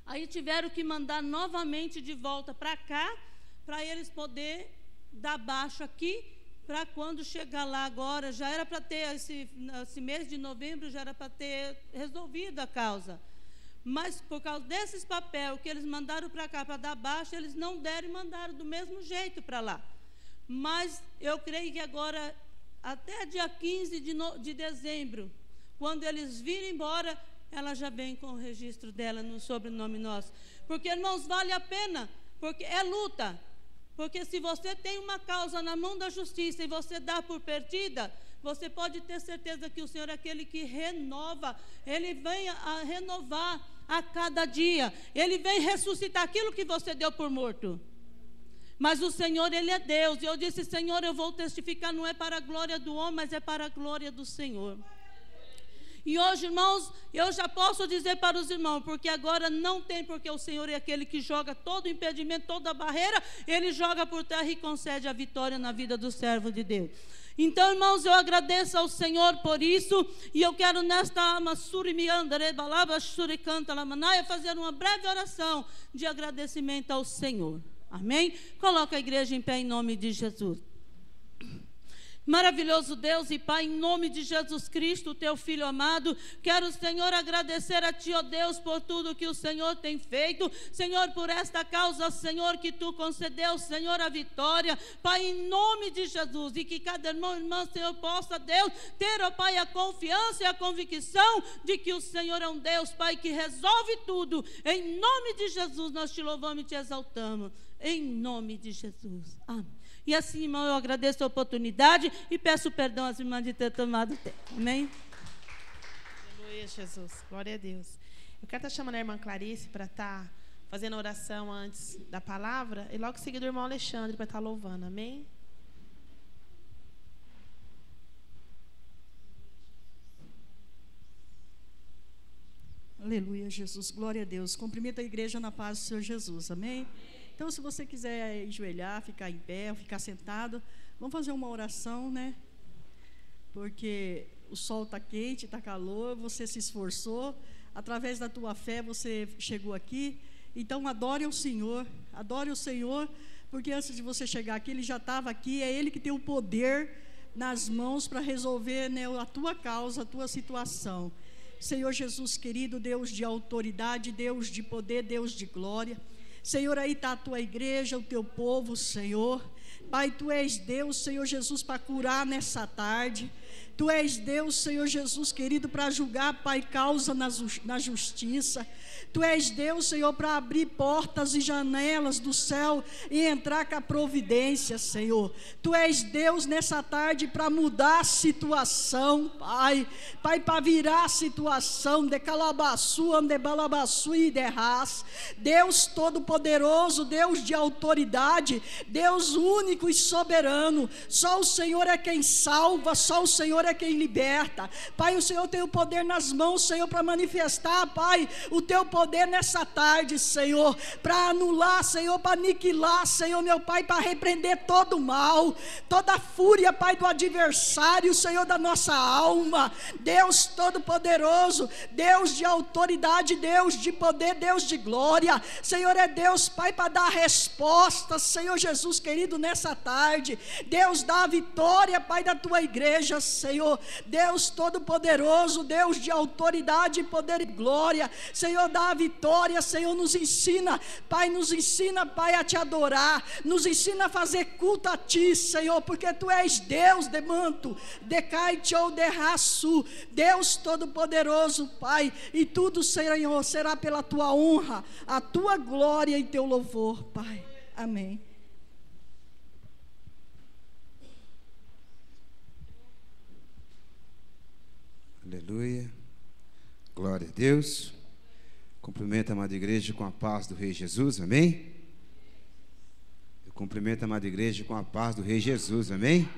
Aí tiveram que mandar novamente de volta para cá, para eles poderem dar baixa aqui, para quando chegar lá agora, já era para ter, esse mês de novembro, já era para ter resolvido a causa. Mas por causa desses papéis que eles mandaram para cá, para dar baixa, eles não deram e mandaram do mesmo jeito para lá. Mas eu creio que agora, até dia 15 de dezembro, quando eles virem embora, ela já vem com o registro dela no sobrenome nosso. Porque, irmãos, vale a pena, porque é luta. Porque se você tem uma causa na mão da justiça e você dá por perdida, você pode ter certeza que o Senhor é aquele que renova. Ele vem a renovar a cada dia. Ele vem ressuscitar aquilo que você deu por morto. Mas o Senhor, Ele é Deus. E eu disse, Senhor, eu vou testificar, não é para a glória do homem, mas é para a glória do Senhor. E hoje, irmãos, eu já posso dizer para os irmãos, porque agora não tem, porque o Senhor é aquele que joga todo o impedimento, toda a barreira, Ele joga por terra e concede a vitória na vida do servo de Deus. Então, irmãos, eu agradeço ao Senhor por isso, e eu quero nesta alma fazer uma breve oração de agradecimento ao Senhor. Amém? Coloca a igreja em pé em nome de Jesus. Maravilhoso Deus e Pai, em nome de Jesus Cristo, teu Filho amado, quero, Senhor, agradecer a Ti, ó Deus, por tudo que o Senhor tem feito, Senhor, por esta causa, Senhor, que Tu concedeu, Senhor, a vitória, Pai, em nome de Jesus, e que cada irmão e irmã, Senhor, possa, Deus, ter, ó Pai, a confiança e a convicção de que o Senhor é um Deus, Pai, que resolve tudo. Em nome de Jesus, nós Te louvamos e Te exaltamos, em nome de Jesus. Amém. E assim, irmão, eu agradeço a oportunidade e peço perdão às irmãs de ter tomado tempo. Amém? Aleluia, Jesus. Glória a Deus. Eu quero estar chamando a irmã Clarice para estar fazendo oração antes da palavra e logo em seguida o irmão Alexandre para estar louvando. Amém? Aleluia, Jesus. Glória a Deus. Cumprimento a igreja na paz do Senhor Jesus. Amém? Então, se você quiser ajoelhar, ficar em pé, ou ficar sentado, vamos fazer uma oração, né? Porque o sol está quente, está calor, você se esforçou, através da tua fé você chegou aqui. Então, adore o Senhor, porque antes de você chegar aqui, Ele já estava aqui, é Ele que tem o poder nas mãos para resolver, né, a tua causa, a tua situação. Senhor Jesus querido, Deus de autoridade, Deus de poder, Deus de glória. Senhor, aí está a tua igreja, o teu povo, Senhor. Pai, Tu és Deus, Senhor Jesus, para curar nessa tarde. Tu és Deus, Senhor Jesus querido, para julgar, Pai, causa na justiça. Tu és Deus, Senhor, para abrir portas e janelas do céu e entrar com a providência, Senhor. Tu és Deus nessa tarde para mudar a situação, Pai. Pai, para virar a situação de calabaçu, ande balabaçu e derras. Deus Todo-Poderoso, Deus de autoridade, Deus único e soberano. Só o Senhor é quem salva, só o Senhor é quem liberta. Pai, o Senhor tem o poder nas mãos, Senhor, para manifestar, Pai, o teu poder nessa tarde, Senhor, para anular, Senhor, para aniquilar, Senhor, meu Pai, para repreender todo o mal, toda a fúria, Pai, do adversário, Senhor, da nossa alma. Deus Todo-Poderoso, Deus de autoridade, Deus de poder, Deus de glória. Senhor, é Deus, Pai, para dar respostas, Senhor Jesus querido, nessa tarde. Deus dá a vitória, Pai, da tua igreja, Senhor. Deus Todo-Poderoso, Deus de autoridade, poder e glória. Senhor, dá a vitória, Senhor, nos ensina, Pai, a te adorar, nos ensina a fazer culto a ti, Senhor, porque tu és Deus de manto, de caite ou de raço, Deus Todo-Poderoso, Pai, e tudo, Senhor, será pela tua honra, a tua glória e teu louvor, Pai. Amém. Aleluia, glória a Deus. Cumprimento a amada igreja com a paz do Rei Jesus, amém? Eu cumprimento a amada igreja com a paz do Rei Jesus, amém?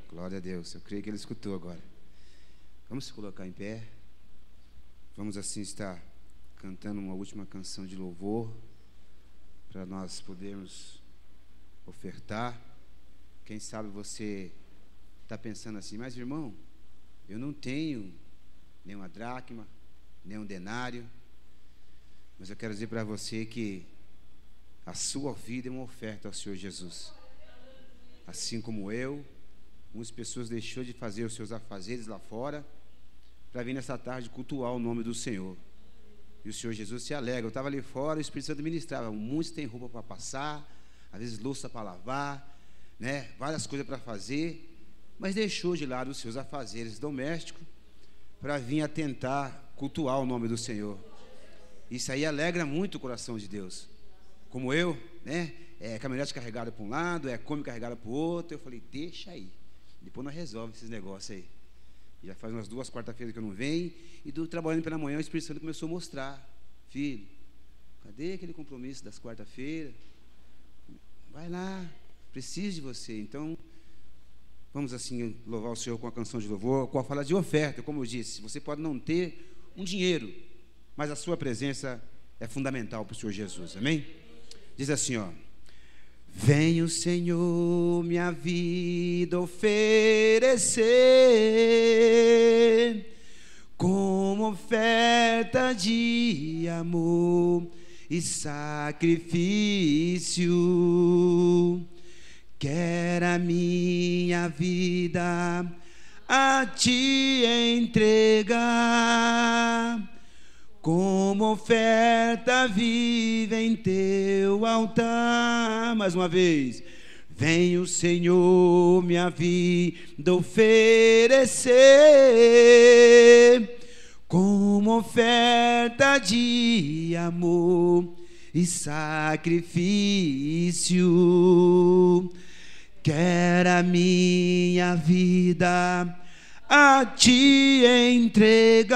Glória a Deus, eu creio que ele escutou agora. Vamos se colocar em pé. Vamos assim estar cantando uma última canção de louvor, para nós podermos ofertar. Quem sabe você está pensando assim, mas irmão, eu não tenho nem uma dracma, nem um denário, mas eu quero dizer para você que a sua vida é uma oferta ao Senhor Jesus. Assim como eu, muitas pessoas deixou de fazer os seus afazeres lá fora para vir nessa tarde cultuar o nome do Senhor. E o Senhor Jesus se alegra. Eu estava ali fora, o Espírito Santo ministrava. Muitos têm roupa para passar, às vezes louça para lavar, né? Várias coisas para fazer, mas deixou de lado os seus afazeres domésticos para vir atentar cultuar o nome do Senhor. Isso aí alegra muito o coração de Deus. Como eu, né? É caminhonete carregada para um lado, é Kombi carregada para o outro. Eu falei, deixa aí, depois nós resolvemos esses negócios aí. Já faz umas 2 quarta-feiras que eu não venho, e trabalhando pela manhã, o Espírito Santo começou a mostrar, filho, cadê aquele compromisso das quarta-feiras? Vai lá, preciso de você. Então, vamos assim louvar o Senhor com a canção de louvor, com a fala de oferta. Como eu disse, você pode não ter um dinheiro, mas a sua presença é fundamental para o Senhor Jesus, amém? Diz assim, ó: venho, Senhor, minha vida oferecer como oferta de amor e sacrifício. Quero a minha vida a te entregar como oferta viva em teu altar. Mais uma vez. Venho, Senhor, minha vida oferecer como oferta de amor e sacrifício. Quero a minha vida a te entregar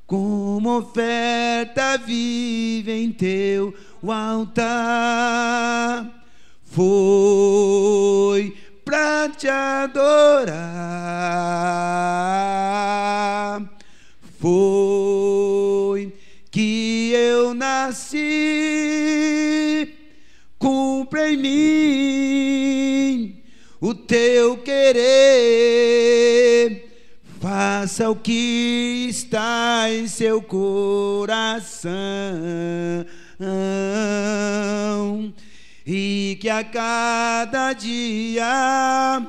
como oferta viva em teu altar. Foi pra te adorar, foi que eu nasci. Cumpra em mim o teu querer, faça o que está em seu coração, e que a cada dia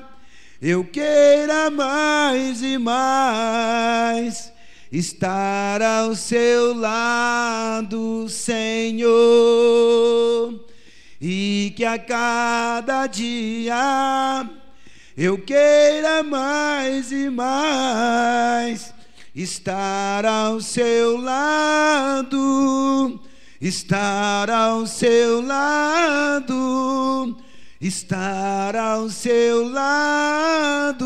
eu queira mais e mais estar ao seu lado, Senhor, e que a cada dia eu queira mais e mais estar ao seu lado, estar ao seu lado, estar ao seu lado,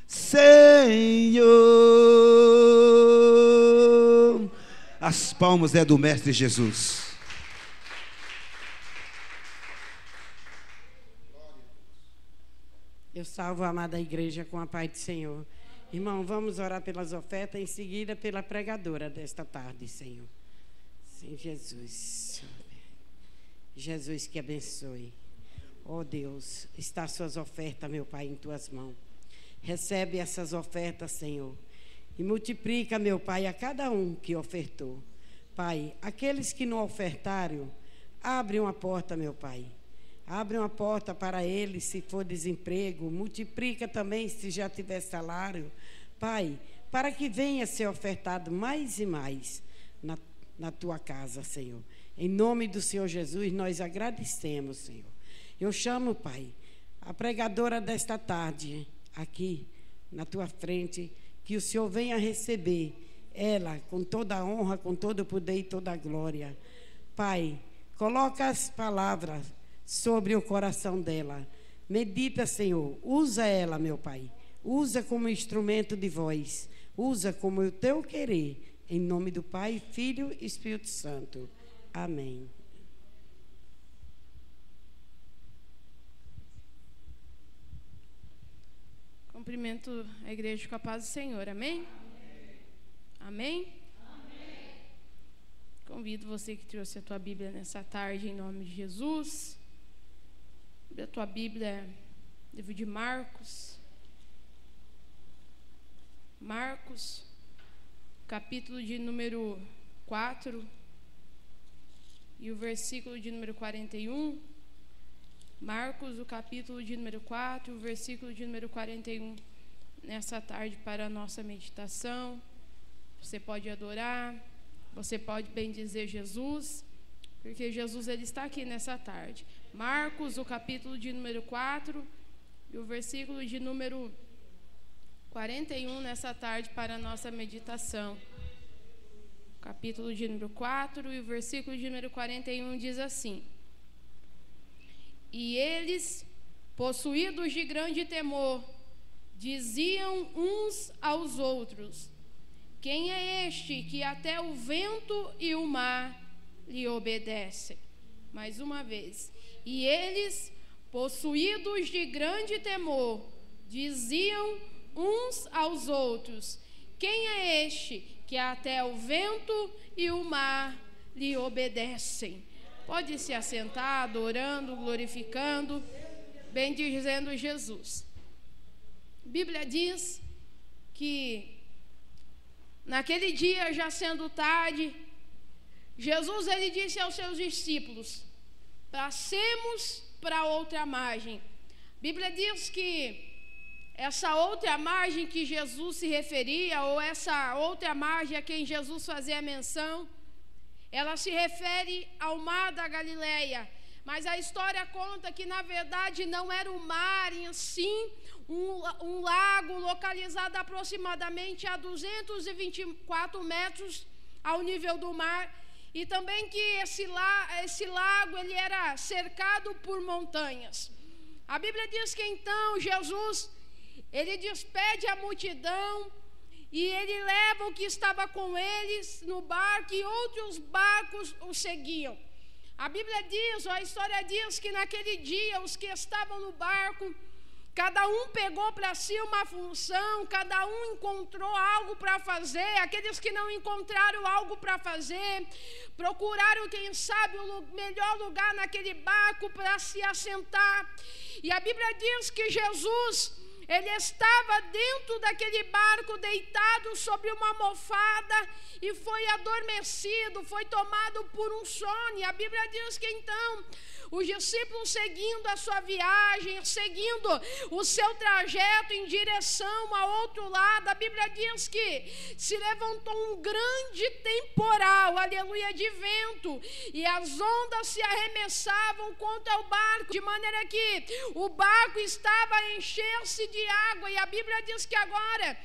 Senhor. As palmas é do Mestre Jesus. Eu salvo a amada igreja com a paz do Senhor. Irmão, vamos orar pelas ofertas, em seguida pela pregadora desta tarde, Senhor. Sim, Jesus. Jesus que abençoe. Oh Deus, está suas ofertas, meu Pai, em tuas mãos. Recebe essas ofertas, Senhor, e multiplica, meu Pai, a cada um que ofertou. Pai, aqueles que não ofertaram, abre uma porta, meu Pai. Abre uma porta para eles, se for desemprego. Multiplica também, se já tiver salário. Pai, para que venha ser ofertado mais e mais na tua casa, Senhor. Em nome do Senhor Jesus, nós agradecemos, Senhor. Eu chamo, Pai, a pregadora desta tarde, aqui na tua frente, que o Senhor venha receber ela com toda a honra, com todo o poder e toda a glória. Pai, coloca as palavras sobre o coração dela. Medita, Senhor. Usa ela, meu Pai. Usa como instrumento de voz. Usa como o teu querer. Em nome do Pai, Filho e Espírito Santo. Amém. Cumprimento a igreja com a paz do Senhor. Amém? Amém? Amém? Convido você que trouxe a tua Bíblia nessa tarde, em nome de Jesus. A tua Bíblia, livro de Marcos, capítulo de número 4 e o versículo de número 41. Marcos, o capítulo de número 4 e o versículo de número 41, nessa tarde para a nossa meditação. Você pode adorar, você pode bendizer Jesus, porque Jesus ele está aqui nessa tarde. Marcos, o capítulo de número 4 e o versículo de número 41 nessa tarde para a nossa meditação. Capítulo de número 4 e o versículo de número 41 diz assim: E eles, possuídos de grande temor, diziam uns aos outros: Quem é este que até o vento e o mar lhe obedecem? Mais uma vez. E eles, possuídos de grande temor, diziam uns aos outros: Quem é este que até o vento e o mar lhe obedecem? Pode se assentar, adorando, glorificando, bendizendo Jesus. A Bíblia diz que naquele dia, já sendo tarde, Jesus ele disse aos seus discípulos: passemos para outra margem. A Bíblia diz que essa outra margem que Jesus se referia, ou essa outra margem a quem Jesus fazia menção, ela se refere ao mar da Galileia. Mas a história conta que, na verdade, não era um mar em si, um lago localizado aproximadamente a 224 metros ao nível do mar. E também que esse lago ele era cercado por montanhas. A Bíblia diz que então Jesus, ele despede a multidão e ele leva o que estava com eles no barco, e outros barcos o seguiam. A Bíblia diz, ou a história diz, que naquele dia os que estavam no barco, cada um pegou para si uma função, cada um encontrou algo para fazer. Aqueles que não encontraram algo para fazer, procuraram, quem sabe, o melhor lugar naquele barco para se assentar. E a Bíblia diz que Jesus, ele estava dentro daquele barco, deitado sobre uma almofada, e foi adormecido, foi tomado por um sono. E a Bíblia diz que então os discípulos, seguindo a sua viagem, seguindo o seu trajeto em direção ao outro lado, a Bíblia diz que se levantou um grande temporal, aleluia, de vento, e as ondas se arremessavam contra o barco, de maneira que o barco estava a encher-se de água. E a Bíblia diz que agora,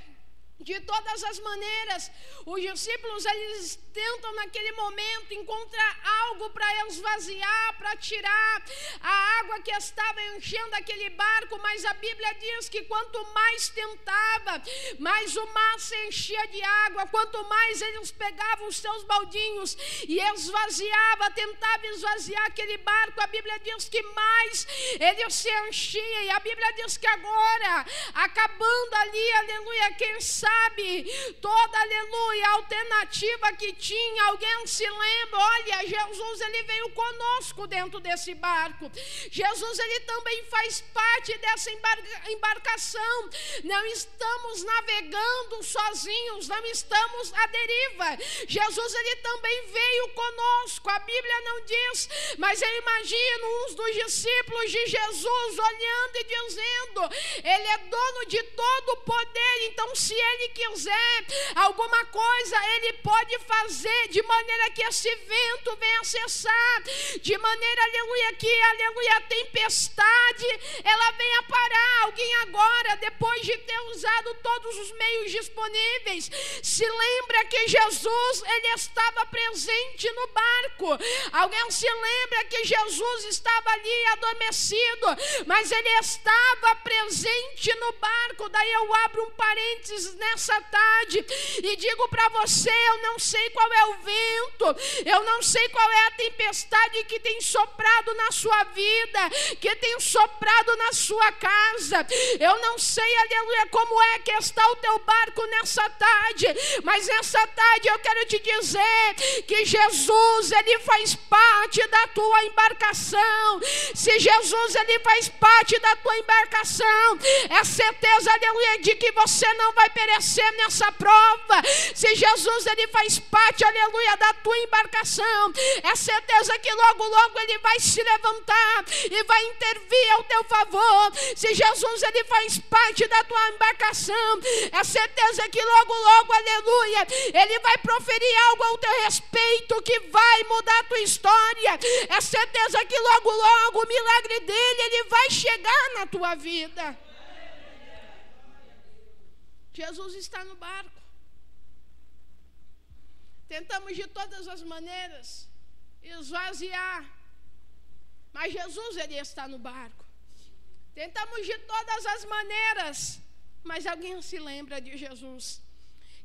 de todas as maneiras, os discípulos, eles tentam naquele momento encontrar algo para esvaziar, para tirar a água que estava enchendo aquele barco, mas a Bíblia diz que quanto mais tentava, mais o mar se enchia de água. Quanto mais eles pegavam os seus baldinhos e esvaziava, tentava esvaziar aquele barco, a Bíblia diz que mais ele se enchia. E a Bíblia diz que agora, acabando ali, aleluia, quem sabe toda, aleluia, alternativa que tinha, alguém se lembra, olha, Jesus, ele veio conosco dentro desse barco. Jesus, ele também faz parte dessa embarcação. Não estamos navegando sozinhos, não estamos à deriva. Jesus, ele também veio conosco. A Bíblia não diz, mas eu imagino uns dos discípulos de Jesus olhando e dizendo: ele é dono de todo o poder, então se ele quiser alguma coisa, ele pode fazer, de maneira que esse vento venha cessar, de maneira, aleluia, que, aleluia, a tempestade, ela venha parar. Alguém agora, depois de ter usado todos os meios disponíveis, se lembra que Jesus, ele estava presente no barco. Alguém se lembra que Jesus estava ali adormecido, mas ele estava presente no barco. Daí eu abro um parênteses nessa tarde e digo para você: eu não sei qual é o vento, eu não sei qual é a tempestade que tem soprado na sua vida, que tem soprado na sua casa. Eu não sei, aleluia, como é que está o teu barco nessa tarde, mas nessa tarde eu quero te dizer que Jesus, ele faz parte da tua embarcação. Se Jesus, ele faz parte da tua embarcação, é certeza, aleluia, de que você não vai perecer nessa prova. Se Jesus, ele faz parte, aleluia, da tua embarcação, é certeza que logo, logo ele vai se levantar e vai intervir ao teu favor. Se Jesus, ele faz parte da tua embarcação, é certeza que logo, logo, aleluia, ele vai proferir algo ao teu respeito que vai mudar a tua história. É certeza que logo, logo o milagre dele, ele vai chegar na tua vida. Jesus está no barco. Tentamos de todas as maneiras esvaziar, mas Jesus, ele está no barco. Tentamos de todas as maneiras, mas alguém se lembra de Jesus.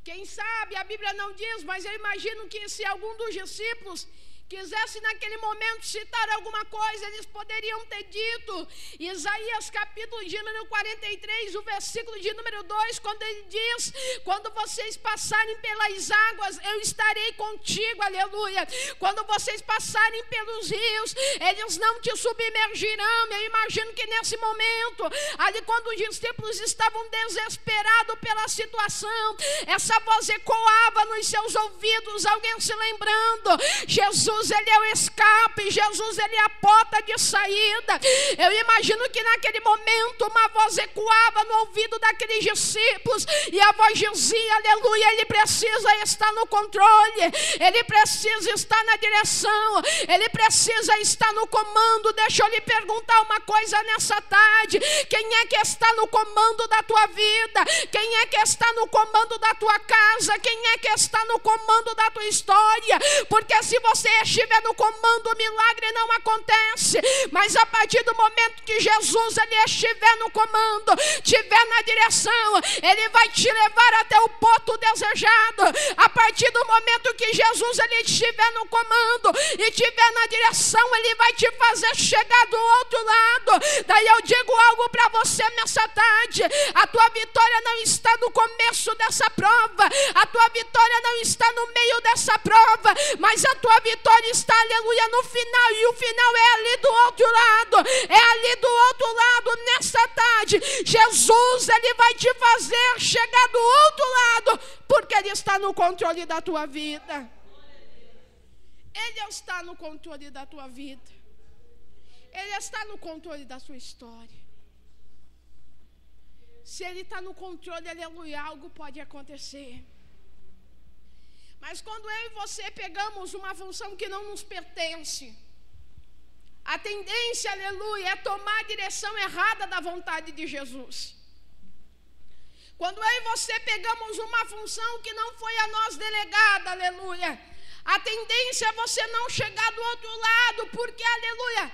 Quem sabe, a Bíblia não diz, mas eu imagino que se algum dos discípulos quisesse naquele momento citar alguma coisa, eles poderiam ter dito Isaías capítulo de número 43, o versículo de número 2, quando ele diz: quando vocês passarem pelas águas, eu estarei contigo, aleluia. Quando vocês passarem pelos rios, eles não te submergirão. Eu imagino que nesse momento, ali quando os discípulos estavam desesperados pela situação, essa voz ecoava nos seus ouvidos, alguém se lembrando: Jesus, ele é o escape, Jesus, ele é a porta de saída. Eu imagino que naquele momento uma voz ecoava no ouvido daqueles discípulos, e a voz dizia: aleluia, ele precisa estar no controle, ele precisa estar na direção, ele precisa estar no comando. Deixa eu lhe perguntar uma coisa nessa tarde: quem é que está no comando da tua vida? Quem é que está no comando da tua casa? Quem é que está no comando da tua história? Porque se você estiver no comando, o milagre não acontece. Mas a partir do momento que Jesus, ele estiver no comando, estiver na direção, ele vai te levar até o ponto desejado. A partir do momento que Jesus, ele estiver no comando e estiver na direção, ele vai te fazer chegar do outro lado. Daí eu digo algo para você nessa tarde: a tua vitória não está no começo dessa prova, a tua vitória não está no meio dessa prova, mas a tua vitória vitória está, aleluia, no final, e o final é ali do outro lado, é ali do outro lado. Nessa tarde, Jesus, Ele vai te fazer chegar do outro lado, porque Ele está no controle da tua vida. Ele está no controle da tua vida. Ele está no controle da sua história. Se Ele está no controle, aleluia, algo pode acontecer. Mas quando eu e você pegamos uma função que não nos pertence, a tendência, aleluia, é tomar a direção errada da vontade de Jesus. Quando eu e você pegamos uma função que não foi a nós delegada, aleluia, a tendência é você não chegar do outro lado, porque, aleluia,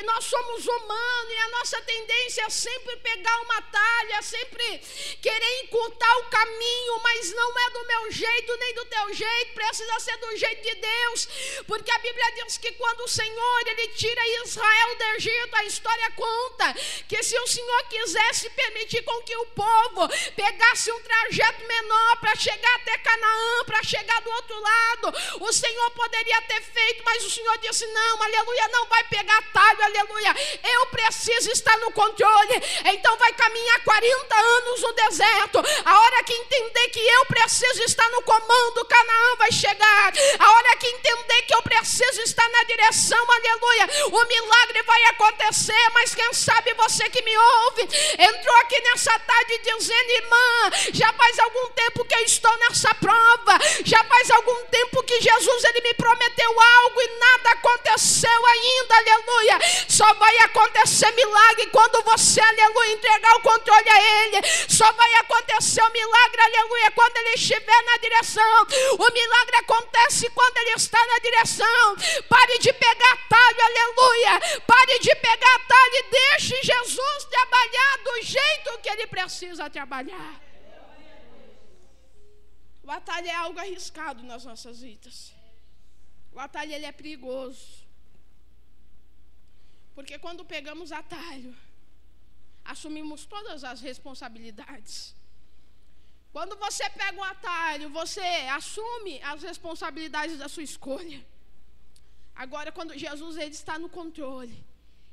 nós somos humanos e a nossa tendência é sempre pegar uma talha, sempre querer encurtar o caminho, mas não é do meu jeito nem do teu jeito, precisa ser do jeito de Deus, porque a Bíblia diz que quando o Senhor, Ele tira Israel do Egito, a história conta que se o Senhor quisesse permitir com que o povo pegasse um trajeto menor para chegar até Canaã, para chegar do outro lado, o Senhor poderia ter feito, mas o Senhor disse: não, aleluia, não vai pegar atalho, aleluia, eu preciso estar no controle. Então vai caminhar 40 anos no deserto, a hora que entender que eu preciso estar no comando, Canaã vai chegar. A hora que entender que eu preciso estar na direção, aleluia, o milagre vai acontecer. Mas quem sabe você que me ouve, entrou aqui nessa tarde dizendo: irmã, já faz algum tempo que eu estou nessa prova, já faz algum tempo que Jesus, Ele me prometeu algo e nada aconteceu ainda, aleluia. Só vai acontecer milagre quando você, aleluia, entregar o controle a Ele. Só vai acontecer o milagre, aleluia, quando Ele estiver na direção. O milagre acontece quando Ele está na direção. Pare de pegar atalho, aleluia, pare de pegar atalho e deixe Jesus trabalhar do jeito que Ele precisa trabalhar. O atalho é algo arriscado nas nossas vidas. O atalho, ele é perigoso. Porque quando pegamos atalho, assumimos todas as responsabilidades. Quando você pega um atalho, você assume as responsabilidades da sua escolha. Agora, quando Jesus, Ele está no controle,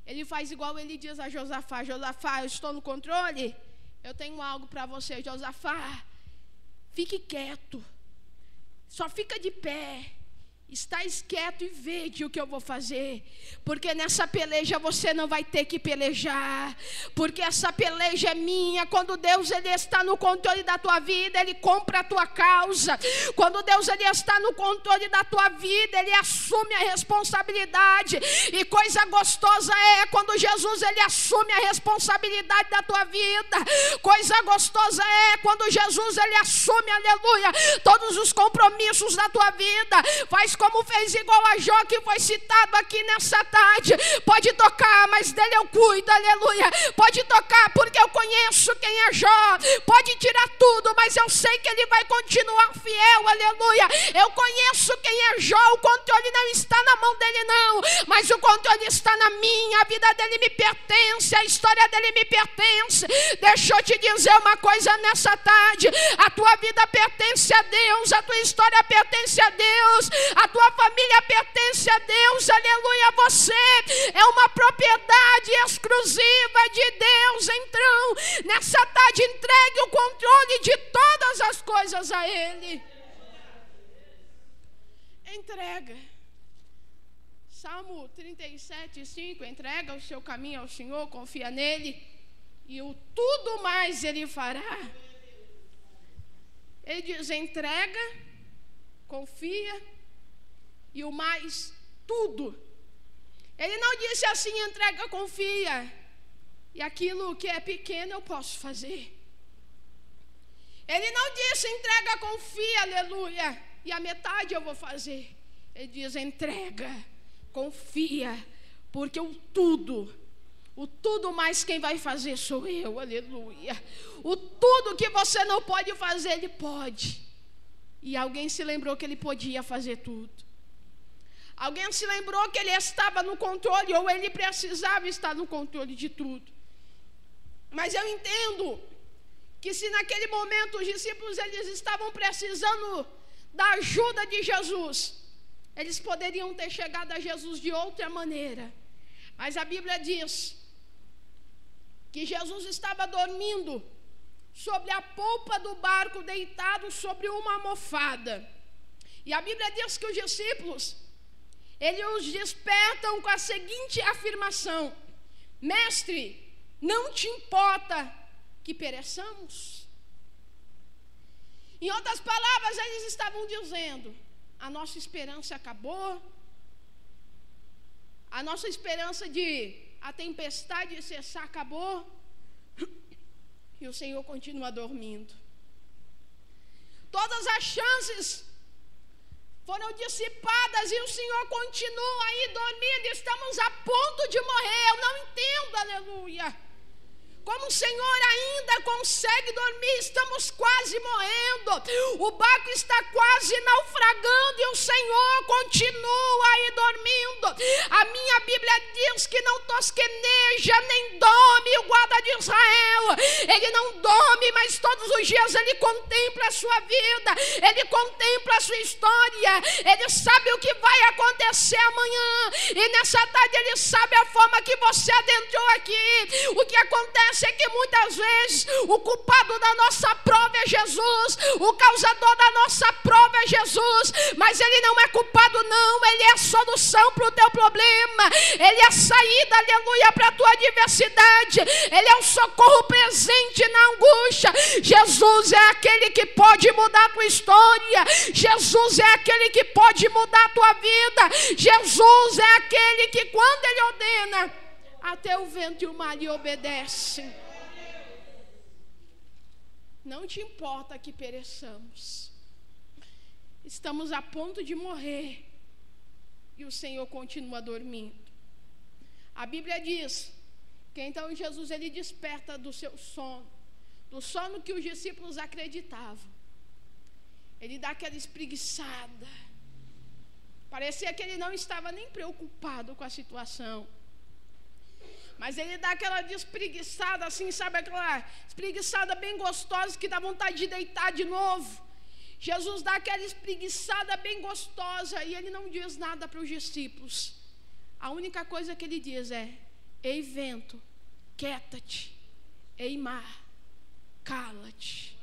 Ele faz igual Ele diz a Josafá: Josafá, eu estou no controle, eu tenho algo para você. Josafá, fique quieto, só fica de pé, estás quieto e vede o que eu vou fazer, porque nessa peleja você não vai ter que pelejar, porque essa peleja é minha. Quando Deus, Ele está no controle da tua vida, Ele compra a tua causa. Quando Deus, Ele está no controle da tua vida, Ele assume a responsabilidade. E coisa gostosa é quando Jesus, Ele assume a responsabilidade da tua vida. Coisa gostosa é quando Jesus, Ele assume, aleluia, todos os compromissos da tua vida. Faz como fez igual a Jó, que foi citado aqui nessa tarde. Pode tocar, mas dele eu cuido, aleluia. Pode tocar, porque eu conheço quem é Jó. Pode tirar tudo, mas eu sei que ele vai continuar fiel, aleluia. Eu conheço quem é Jó. O controle não está na mão dele, não, mas o controle está na minha. A vida dele me pertence, a história dele me pertence. Deixa eu te dizer uma coisa nessa tarde: a tua vida pertence a Deus, a tua história pertence a Deus, a tua família pertence a Deus, aleluia. Você é uma propriedade exclusiva de Deus. Então, nessa tarde, entregue o controle de todas as coisas a Ele. Entrega. Salmo 37:5, entrega o seu caminho ao Senhor, confia nele, e o tudo mais Ele fará. Ele diz: entrega, confia, e o mais, tudo. Ele não disse assim: entrega, confia, e aquilo que é pequeno eu posso fazer. Ele não disse: entrega, confia, aleluia, e a metade eu vou fazer. Ele diz: entrega, confia, porque o tudo mais quem vai fazer sou eu, aleluia. O tudo que você não pode fazer, Ele pode. E alguém se lembrou que Ele podia fazer tudo. Alguém se lembrou que Ele estava no controle, ou Ele precisava estar no controle de tudo. Mas eu entendo que se naquele momento os discípulos, eles estavam precisando da ajuda de Jesus, eles poderiam ter chegado a Jesus de outra maneira. Mas a Bíblia diz que Jesus estava dormindo sobre a polpa do barco, deitado sobre uma almofada. E a Bíblia diz que os discípulos, eles os despertam com a seguinte afirmação: Mestre, não te importa que pereçamos? Em outras palavras, eles estavam dizendo: a nossa esperança acabou, a nossa esperança de a tempestade cessar acabou, e o Senhor continua dormindo. Todas as chances foram dissipadas e o Senhor continua aí dormindo. Estamos a ponto de morrer. Eu não entendo, aleluia, como o Senhor ainda consegue dormir. Estamos quase morrendo, o barco está quase naufragando e o Senhor continua aí dormindo. A minha Bíblia diz que não tosqueneja nem dorme o guarda de Israel. Ele não dorme, mas todos os dias ele contempla a sua vida, ele contempla a sua história, ele sabe o que vai acontecer amanhã, e nessa tarde ele sabe a forma que você adentrou aqui. O que acontece é que muitas vezes o culpado da nossa prova é Jesus, o causador da nossa prova é Jesus, mas ele não é culpado não, ele é a solução para o teu problema, ele é a saída, aleluia, para a tua adversidade, ele é o socorro presente na angústia. Jesus é aquele que pode mudar a tua história, Jesus é aquele que pode mudar a tua vida, Jesus é aquele que quando ele ordena, até o vento e o mar lhe obedecem. Não te importa que pereçamos, estamos a ponto de morrer e o Senhor continua dormindo. A Bíblia diz que então Jesus ele desperta do seu sono, do sono que os discípulos acreditavam. Ele dá aquela espreguiçada, parecia que ele não estava nem preocupado com a situação, mas ele dá aquela espreguiçada assim, sabe, aquela espreguiçada bem gostosa que dá vontade de deitar de novo. Jesus dá aquela espreguiçada bem gostosa e ele não diz nada para os discípulos. A única coisa que ele diz é: ei vento, quieta-te, ei mar, cala-te.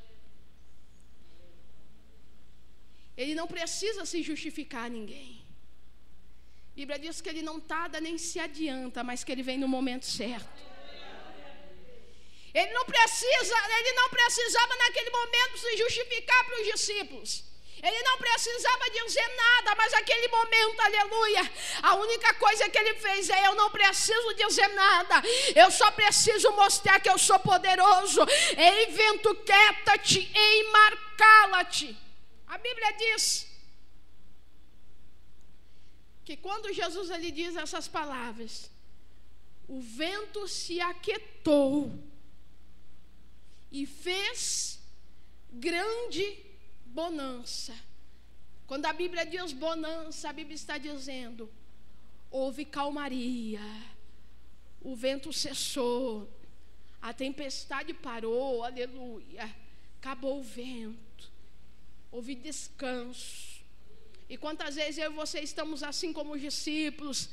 Ele não precisa se justificar a ninguém. A Bíblia diz que ele não tarda nem se adianta, mas que ele vem no momento certo. Ele não precisava naquele momento se justificar para os discípulos. Ele não precisava dizer nada, mas aquele momento, aleluia, a única coisa que ele fez é: eu não preciso dizer nada, eu só preciso mostrar que eu sou poderoso. Ei vento, quieta-te, ei mar, cala-te. A Bíblia diz que quando Jesus ali diz essas palavras, o vento se aquietou e fez grande bonança. Quando a Bíblia diz bonança, a Bíblia está dizendo: houve calmaria, o vento cessou, a tempestade parou, aleluia, acabou o vento, houve descanso. E quantas vezes eu e você estamos assim como os discípulos?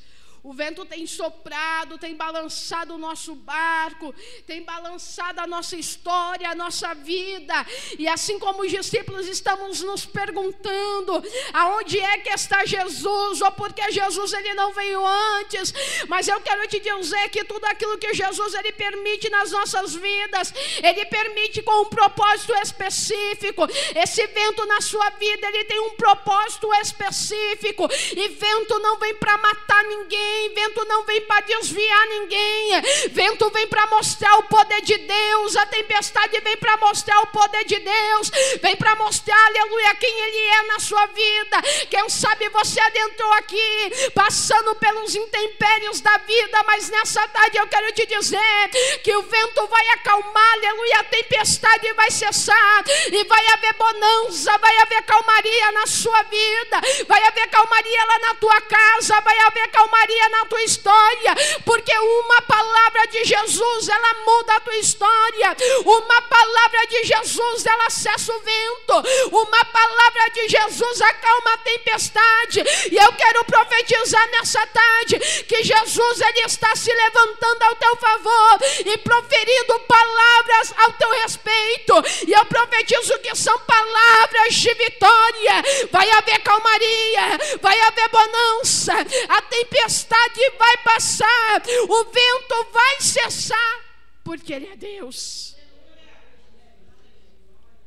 O vento tem soprado, tem balançado o nosso barco, tem balançado a nossa história, a nossa vida. E assim como os discípulos estamos nos perguntando aonde é que está Jesus, ou por que Jesus ele não veio antes. Mas eu quero te dizer que tudo aquilo que Jesus ele permite nas nossas vidas, ele permite com um propósito específico. Esse vento na sua vida, ele tem um propósito específico. E vento não vem para matar ninguém, vento não vem para desviar ninguém, vento vem para mostrar o poder de Deus, a tempestade vem para mostrar o poder de Deus, vem para mostrar, aleluia, quem ele é na sua vida. Quem sabe você adentrou aqui passando pelos intempéries da vida, mas nessa tarde eu quero te dizer que o vento vai acalmar, aleluia, a tempestade vai cessar e vai haver bonança, vai haver calmaria na sua vida, vai haver calmaria lá na tua casa, vai haver calmaria na tua história, porque uma palavra de Jesus ela muda a tua história, uma palavra de Jesus Jesus, ela cessa o vento. Uma palavra de Jesus acalma a tempestade. E eu quero profetizar nessa tarde que Jesus, ele está se levantando ao teu favor e proferindo palavras ao teu respeito. E eu profetizo que são palavras de vitória. Vai haver calmaria, vai haver bonança, a tempestade vai passar, o vento vai cessar, porque Ele é Deus.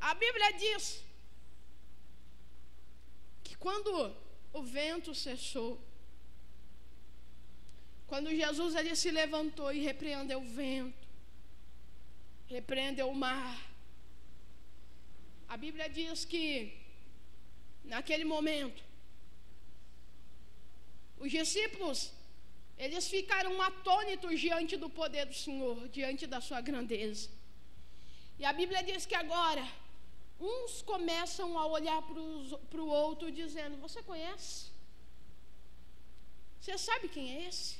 A Bíblia diz que quando o vento cessou, quando Jesus ele se levantou e repreendeu o vento, repreendeu o mar, a Bíblia diz que naquele momento os discípulos eles ficaram atônitos diante do poder do Senhor, diante da sua grandeza. E a Bíblia diz que agora uns começam a olhar para o outro dizendo: você conhece? Você sabe quem é esse?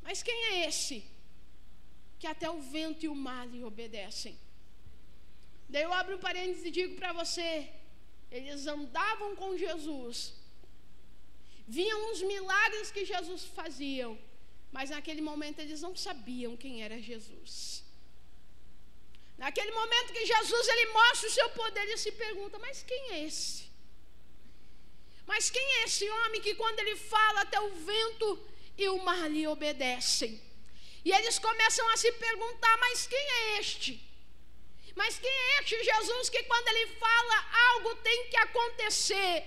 Mas quem é esse que até o vento e o mar lhe obedecem? Daí eu abro um parênteses e digo para você: eles andavam com Jesus, viam os milagres que Jesus fazia, mas naquele momento eles não sabiam quem era Jesus. Naquele momento que Jesus ele mostra o seu poder, eles se perguntam: mas quem é esse? Mas quem é esse homem que quando ele fala até o vento e o mar lhe obedecem? E eles começam a se perguntar: mas quem é este? Mas quem é este Jesus que quando ele fala algo tem que acontecer?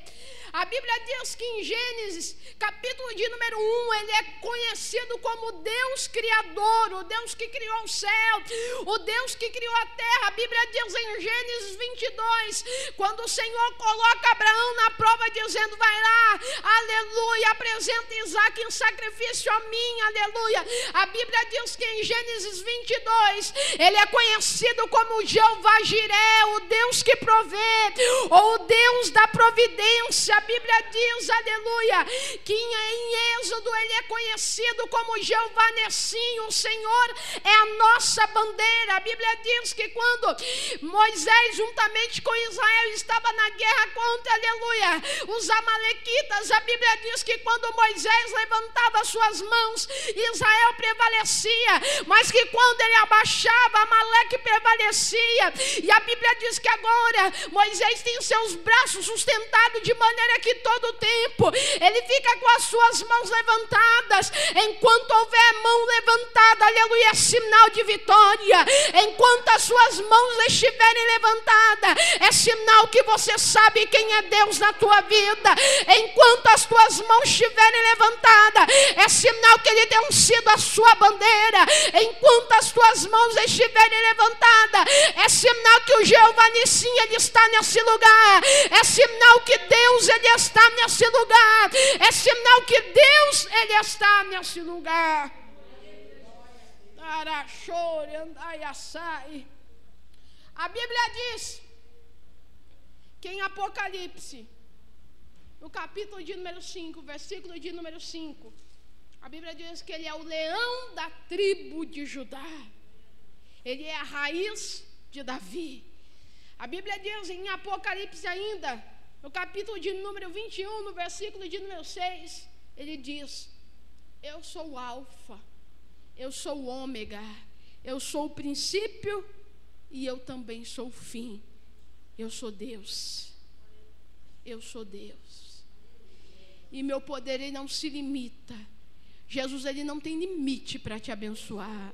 A Bíblia diz que em Gênesis, capítulo de número 1, ele é conhecido como Deus Criador, o Deus que criou o céu, o Deus que criou a terra. A Bíblia diz em Gênesis 22, quando o Senhor coloca Abraão na prova dizendo: vai lá, aleluia, apresenta Isaac em sacrifício a mim, aleluia. A Bíblia diz que em Gênesis 22, ele é conhecido como Jeová Jiré, o Deus que provê, ou o Deus da providência. A Bíblia diz, aleluia, que em Êxodo ele é conhecido como Jeová Nessim, o Senhor é a nossa bandeira. A Bíblia diz que quando Moisés juntamente com Israel estava na guerra contra, aleluia, os amalequitas, a Bíblia diz que quando Moisés levantava suas mãos, Israel prevalecia, mas que quando ele abaixava, Amaleque prevalecia. E a Bíblia diz que agora Moisés tem seus braços sustentados de maneira que todo o tempo ele fica com as suas mãos levantadas. Enquanto houver mão levantada, aleluia, é sinal de vitória. Enquanto as suas mãos estiverem levantadas, é sinal que você sabe quem é Deus na tua vida. Enquanto as tuas mãos estiverem levantadas, é sinal que ele tem sido a sua bandeira. Enquanto as tuas mãos estiverem levantadas, é sinal que o Jeová Nissim ele está nesse lugar. É sinal que Deus ele está nesse lugar. É sinal que Deus ele está nesse lugar. A Bíblia diz que em Apocalipse, no capítulo de número 5, versículo de número 5, a Bíblia diz que ele é o leão da tribo de Judá. Ele é a raiz de Davi. A Bíblia diz em Apocalipse ainda, no capítulo de número 21, no versículo de número 6, ele diz: eu sou o Alfa, eu sou o Ômega, eu sou o princípio e eu também sou o fim. Eu sou Deus. Eu sou Deus. E meu poder ele não se limita. Jesus ele não tem limite para te abençoar.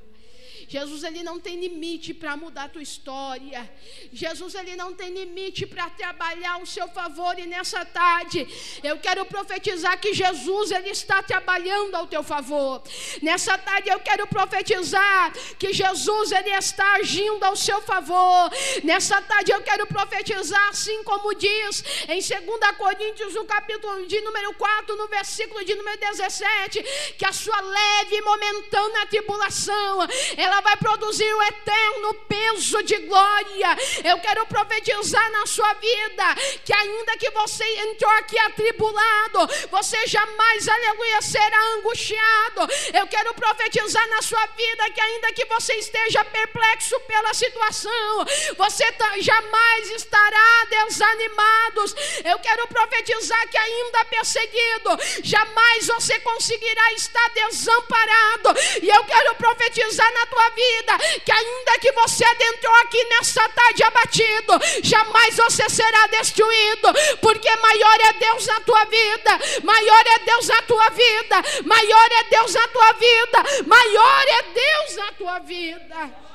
Jesus ele não tem limite para mudar a tua história. Jesus ele não tem limite para trabalhar ao seu favor. E nessa tarde eu quero profetizar que Jesus ele está trabalhando ao teu favor. Nessa tarde eu quero profetizar que Jesus ele está agindo ao seu favor. Nessa tarde eu quero profetizar, assim como diz em 2 Coríntios, no capítulo de número 4, no versículo de número 17, que a sua leve e momentânea tribulação ela vai produzir o eterno peso de glória. Eu quero profetizar na sua vida que ainda que você entrou aqui atribulado, você jamais, aleluia, será angustiado. Eu quero profetizar na sua vida que ainda que você esteja perplexo pela situação, você jamais estará desanimado. Eu quero profetizar que ainda perseguido, jamais você conseguirá estar desamparado. E eu quero profetizar na tua vida que ainda que você adentrou aqui nessa tarde abatido, jamais você será destruído, porque maior é Deus na tua vida, maior é Deus na tua vida, maior é Deus na tua vida, maior é Deus na tua vida.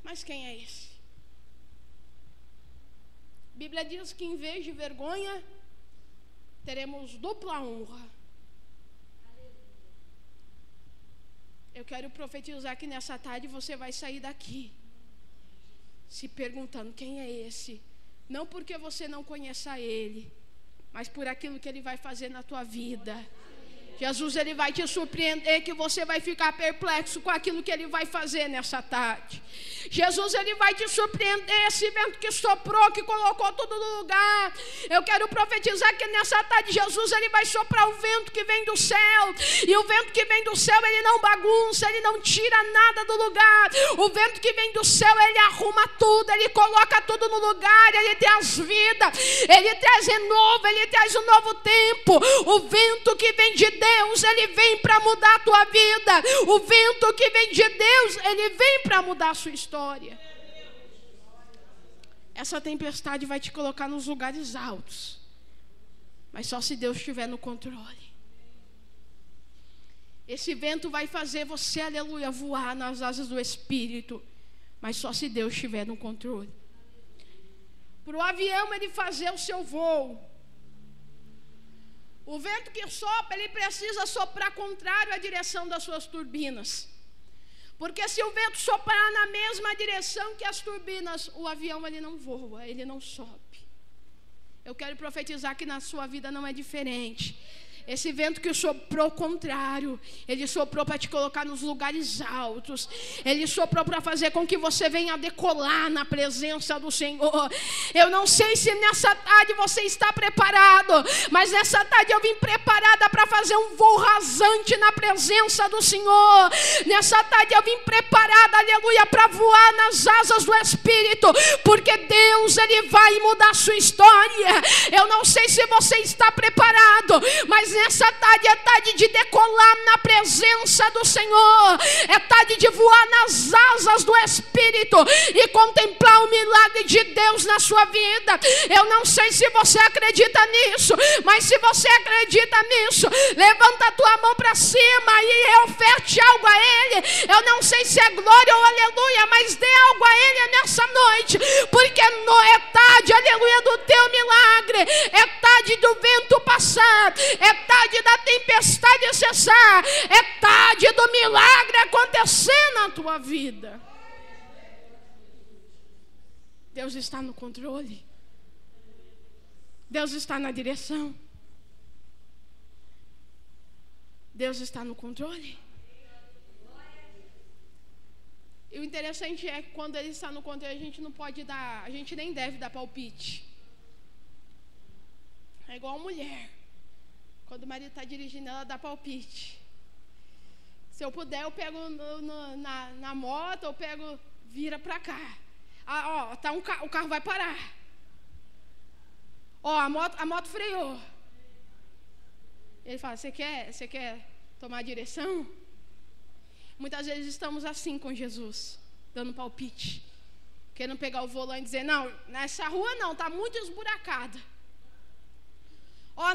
Mas quem é esse? A Bíblia diz que em vez de vergonha, teremos dupla honra. Eu quero profetizar que nessa tarde você vai sair daqui se perguntando quem é esse. Não porque você não conheça ele, mas por aquilo que ele vai fazer na tua vida. Jesus, ele vai te surpreender, que você vai ficar perplexo com aquilo que ele vai fazer nessa tarde. Jesus, ele vai te surpreender, esse vento que soprou, que colocou tudo no lugar. Eu quero profetizar que nessa tarde Jesus, ele vai soprar o vento que vem do céu. E o vento que vem do céu, ele não bagunça, ele não tira nada do lugar. O vento que vem do céu, ele arruma tudo, ele coloca tudo no lugar, ele traz vida, ele traz renovo, ele traz um novo tempo. O vento que vem de Deus, ele vem para mudar a tua vida. O vento que vem de Deus, ele vem para mudar a sua história. Essa tempestade vai te colocar nos lugares altos, mas só se Deus estiver no controle. Esse vento vai fazer você, aleluia, voar nas asas do Espírito, mas só se Deus estiver no controle. Para o avião ele fazer o seu voo, o vento que sopra, ele precisa soprar contrário à direção das suas turbinas. Porque se o vento soprar na mesma direção que as turbinas, o avião ele não voa, ele não sobe. Eu quero profetizar que na sua vida não é diferente. Esse vento que soprou contrário, ele soprou para te colocar nos lugares altos. Ele soprou para fazer com que você venha decolar na presença do Senhor. Eu não sei se nessa tarde você está preparado, mas nessa tarde eu vim preparada para fazer um voo rasante na presença do Senhor. Nessa tarde eu vim preparada, aleluia, para voar nas asas do Espírito, porque Deus, ele vai mudar a sua história. Eu não sei se você está preparado, mas nessa tarde é tarde de decolar na presença do Senhor. É tarde de voar nas asas do Espírito e contemplar o milagre de Deus na sua vida. Eu não sei se você acredita nisso, mas se você acredita nisso, levanta a tua mão para cima e oferte algo a Ele. Eu não sei se é glória ou aleluia, mas dê algo a Ele nessa noite, porque é tarde, aleluia, do teu milagre. É tarde do vento passar, é tarde da tempestade cessar, é tarde do milagre acontecer na tua vida. Deus está no controle, Deus está na direção, Deus está no controle. E o interessante é que quando Ele está no controle, a gente nem deve dar palpite. É igual a mulher. Quando o marido está dirigindo, ela dá palpite. Se eu puder, eu pego na moto, eu pego, vira para cá. Tá o carro vai parar. A moto freou. Ele fala, você quer tomar a direção? Muitas vezes estamos assim com Jesus, dando palpite, querendo pegar o volante e dizer, não, nessa rua não, está muito esburacada.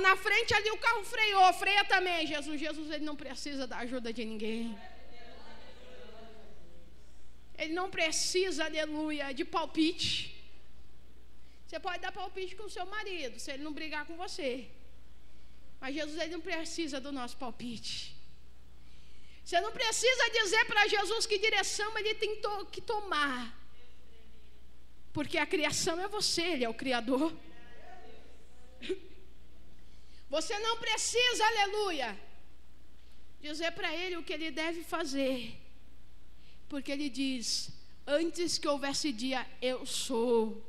Na frente ali o carro freou, freia também. Jesus, ele não precisa da ajuda de ninguém. Ele não precisa, aleluia, de palpite. Você pode dar palpite com o seu marido, se ele não brigar com você. Mas Jesus, ele não precisa do nosso palpite. Você não precisa dizer para Jesus que direção ele tem que tomar. Porque a criação é você, Ele é o Criador. Você não precisa, aleluia, dizer para ele o que ele deve fazer, porque ele diz: antes que houvesse dia, eu sou.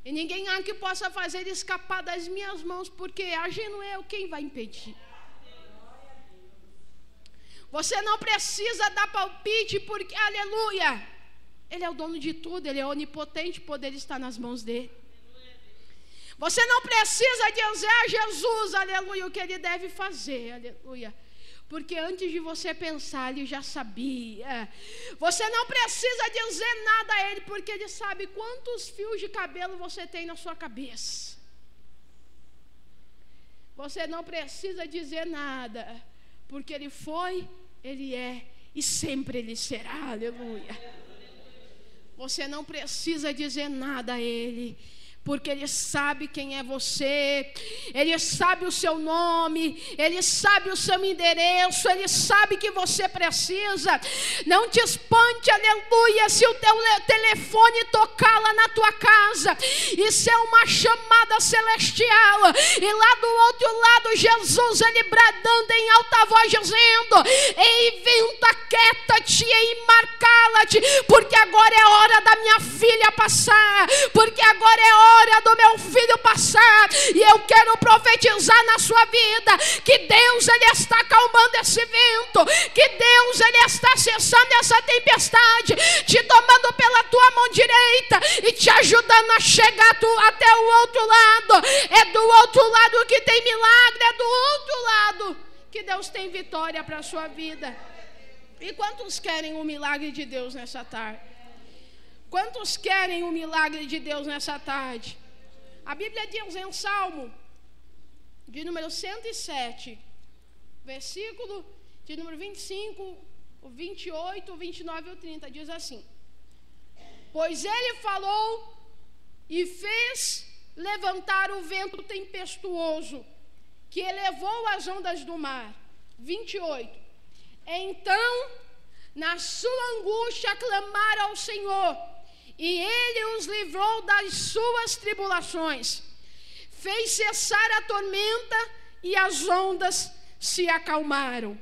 E ninguém há que possa fazer ele escapar das minhas mãos, porque agindo eu, quem vai impedir? Você não precisa dar palpite, porque, aleluia, ele é o dono de tudo, ele é onipotente, o poder está nas mãos dele. Você não precisa dizer a Jesus, aleluia, o que ele deve fazer, aleluia, porque antes de você pensar, ele já sabia. Você não precisa dizer nada a ele, porque ele sabe quantos fios de cabelo você tem na sua cabeça. Você não precisa dizer nada, porque ele foi, ele é e sempre ele será, aleluia. Você não precisa dizer nada a ele, porque ele sabe quem é você, ele sabe o seu nome, ele sabe o seu endereço, ele sabe que você precisa. Não te espante, aleluia, se o teu telefone tocar lá na tua casa, isso é uma chamada celestial, e lá do outro lado Jesus, ele bradando em alta voz dizendo: ei, vento, aquieta-te e marcala-te, porque agora é hora da minha filha passar, porque agora é hora do meu filho passar. E eu quero profetizar na sua vida que Deus, ele está acalmando esse vento, que Deus, ele está cessando essa tempestade, te tomando pela tua mão direita e te ajudando a chegar até o outro lado. É do outro lado que tem milagre, é do outro lado que Deus tem vitória para a sua vida. E quantos querem o milagre de Deus nessa tarde? Quantos querem o milagre de Deus nessa tarde? A Bíblia diz em Salmo, de número 107, versículo de número 25, o 28, o 29 e o 30, diz assim: pois ele falou e fez levantar o vento tempestuoso, que elevou as ondas do mar. 28. Então, na sua angústia, clamaram ao Senhor, e ele os livrou das suas tribulações. Fez cessar a tormenta e as ondas se acalmaram.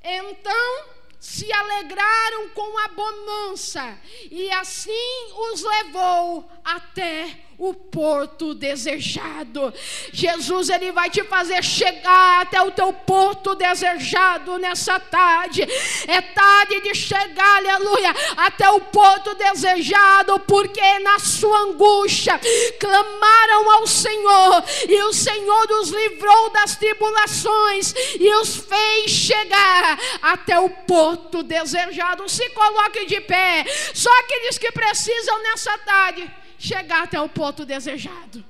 Então se alegraram com a bonança, e assim os levou até o porto desejado. Jesus, ele vai te fazer chegar até o teu porto desejado nessa tarde. É tarde de chegar, aleluia, até o porto desejado, porque na sua angústia clamaram ao Senhor, e o Senhor os livrou das tribulações e os fez chegar até o porto desejado. Se coloque de pé. Só aqueles que precisam nessa tarde chegar até o ponto desejado.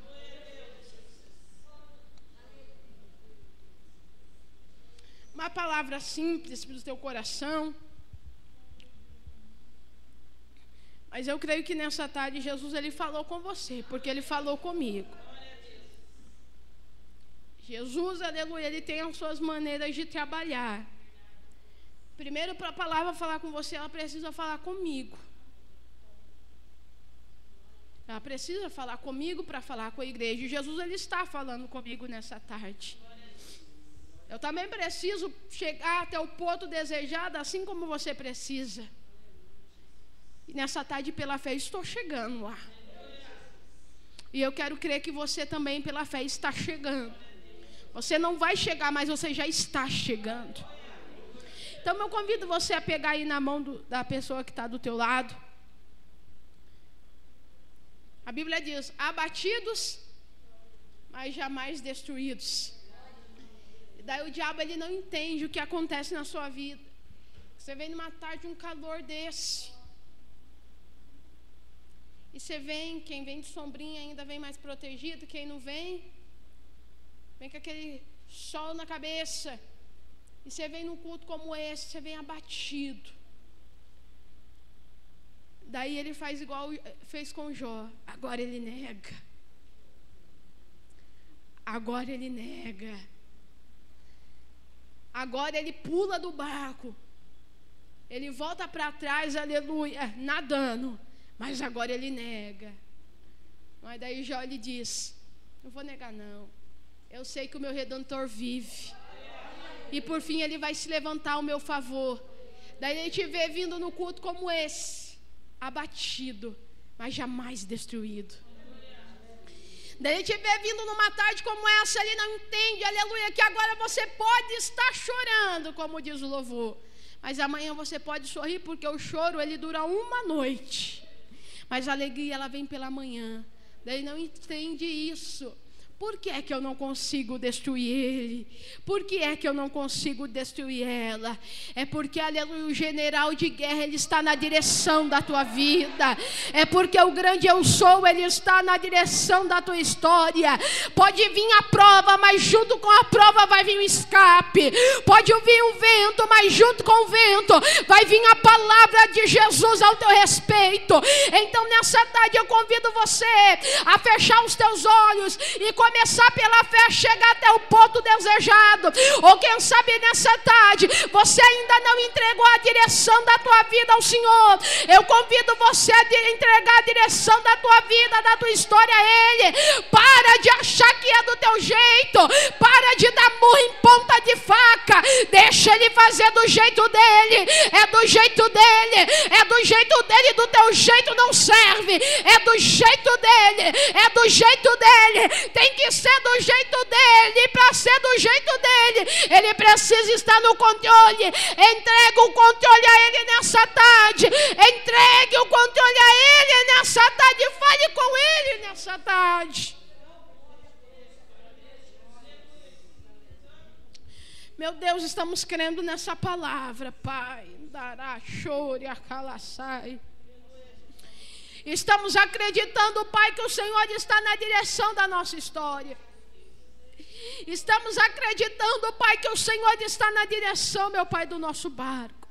Uma palavra simples para o teu coração, mas eu creio que nessa tarde Jesus, ele falou com você, porque ele falou comigo. Jesus, aleluia, ele tem as suas maneiras de trabalhar. Primeiro, para a palavra falar com você, ela precisa falar comigo. Ela precisa falar comigo para falar com a igreja. E Jesus, ele está falando comigo nessa tarde. Eu também preciso chegar até o ponto desejado, assim como você precisa. E nessa tarde, pela fé, estou chegando lá. E eu quero crer que você também, pela fé, está chegando. Você não vai chegar, mas você já está chegando. Então, eu convido você a pegar aí na mão da pessoa que está do teu lado. A Bíblia diz: abatidos, mas jamais destruídos. E daí o diabo, ele não entende o que acontece na sua vida. Você vem numa tarde, um calor desse, e você vem, quem vem de sombrinha ainda vem mais protegido, quem não vem com aquele sol na cabeça. E você vem num culto como esse, você vem abatido. Daí ele faz igual fez com Jó. Agora ele nega. Agora ele nega. Agora ele pula do barco. Ele volta para trás, aleluia, nadando. Mas agora ele nega. Mas daí Jó, ele diz: não vou negar não. Eu sei que o meu Redentor vive. E por fim ele vai se levantar ao meu favor. Daí a gente vê vindo no culto como esse, abatido, mas jamais destruído. Daí a gente vê vindo numa tarde como essa, ele não entende, aleluia, que agora você pode estar chorando, como diz o louvor. Mas amanhã você pode sorrir, porque o choro ele dura uma noite. Mas a alegria ela vem pela manhã. Daí não entende isso. Por que é que eu não consigo destruir ele? Por que é que eu não consigo destruir ela? É porque, aleluia, o general de guerra, ele está na direção da tua vida. É porque o grande eu sou, ele está na direção da tua história. Pode vir a prova, mas junto com a prova vai vir o escape. Pode vir o vento, mas junto com o vento vai vir a palavra de Jesus ao teu respeito. Então nessa tarde eu convido você a fechar os teus olhos e começar pela fé, chegar até o ponto desejado. Ou quem sabe nessa tarde você ainda não entregou a direção da tua vida ao Senhor. Eu convido você a entregar a direção da tua vida, da tua história a Ele. Para de achar que é do teu jeito. Para de dar murro em ponta de faca. Deixa Ele fazer do jeito dele. É do jeito dele. É do jeito dele. Do teu jeito não serve. É do jeito dele. É do jeito dele. Tem que ser do jeito dele. Para ser do jeito dele, ele precisa estar no controle. Entregue o controle a ele nessa tarde. Entregue o controle a ele nessa tarde. Fale com ele nessa tarde. Meu Deus, estamos crendo nessa palavra, Pai. Dará, chore, acalaçai. Estamos acreditando, Pai, que o Senhor está na direção da nossa história. Estamos acreditando, Pai, que o Senhor está na direção, meu Pai, do nosso barco.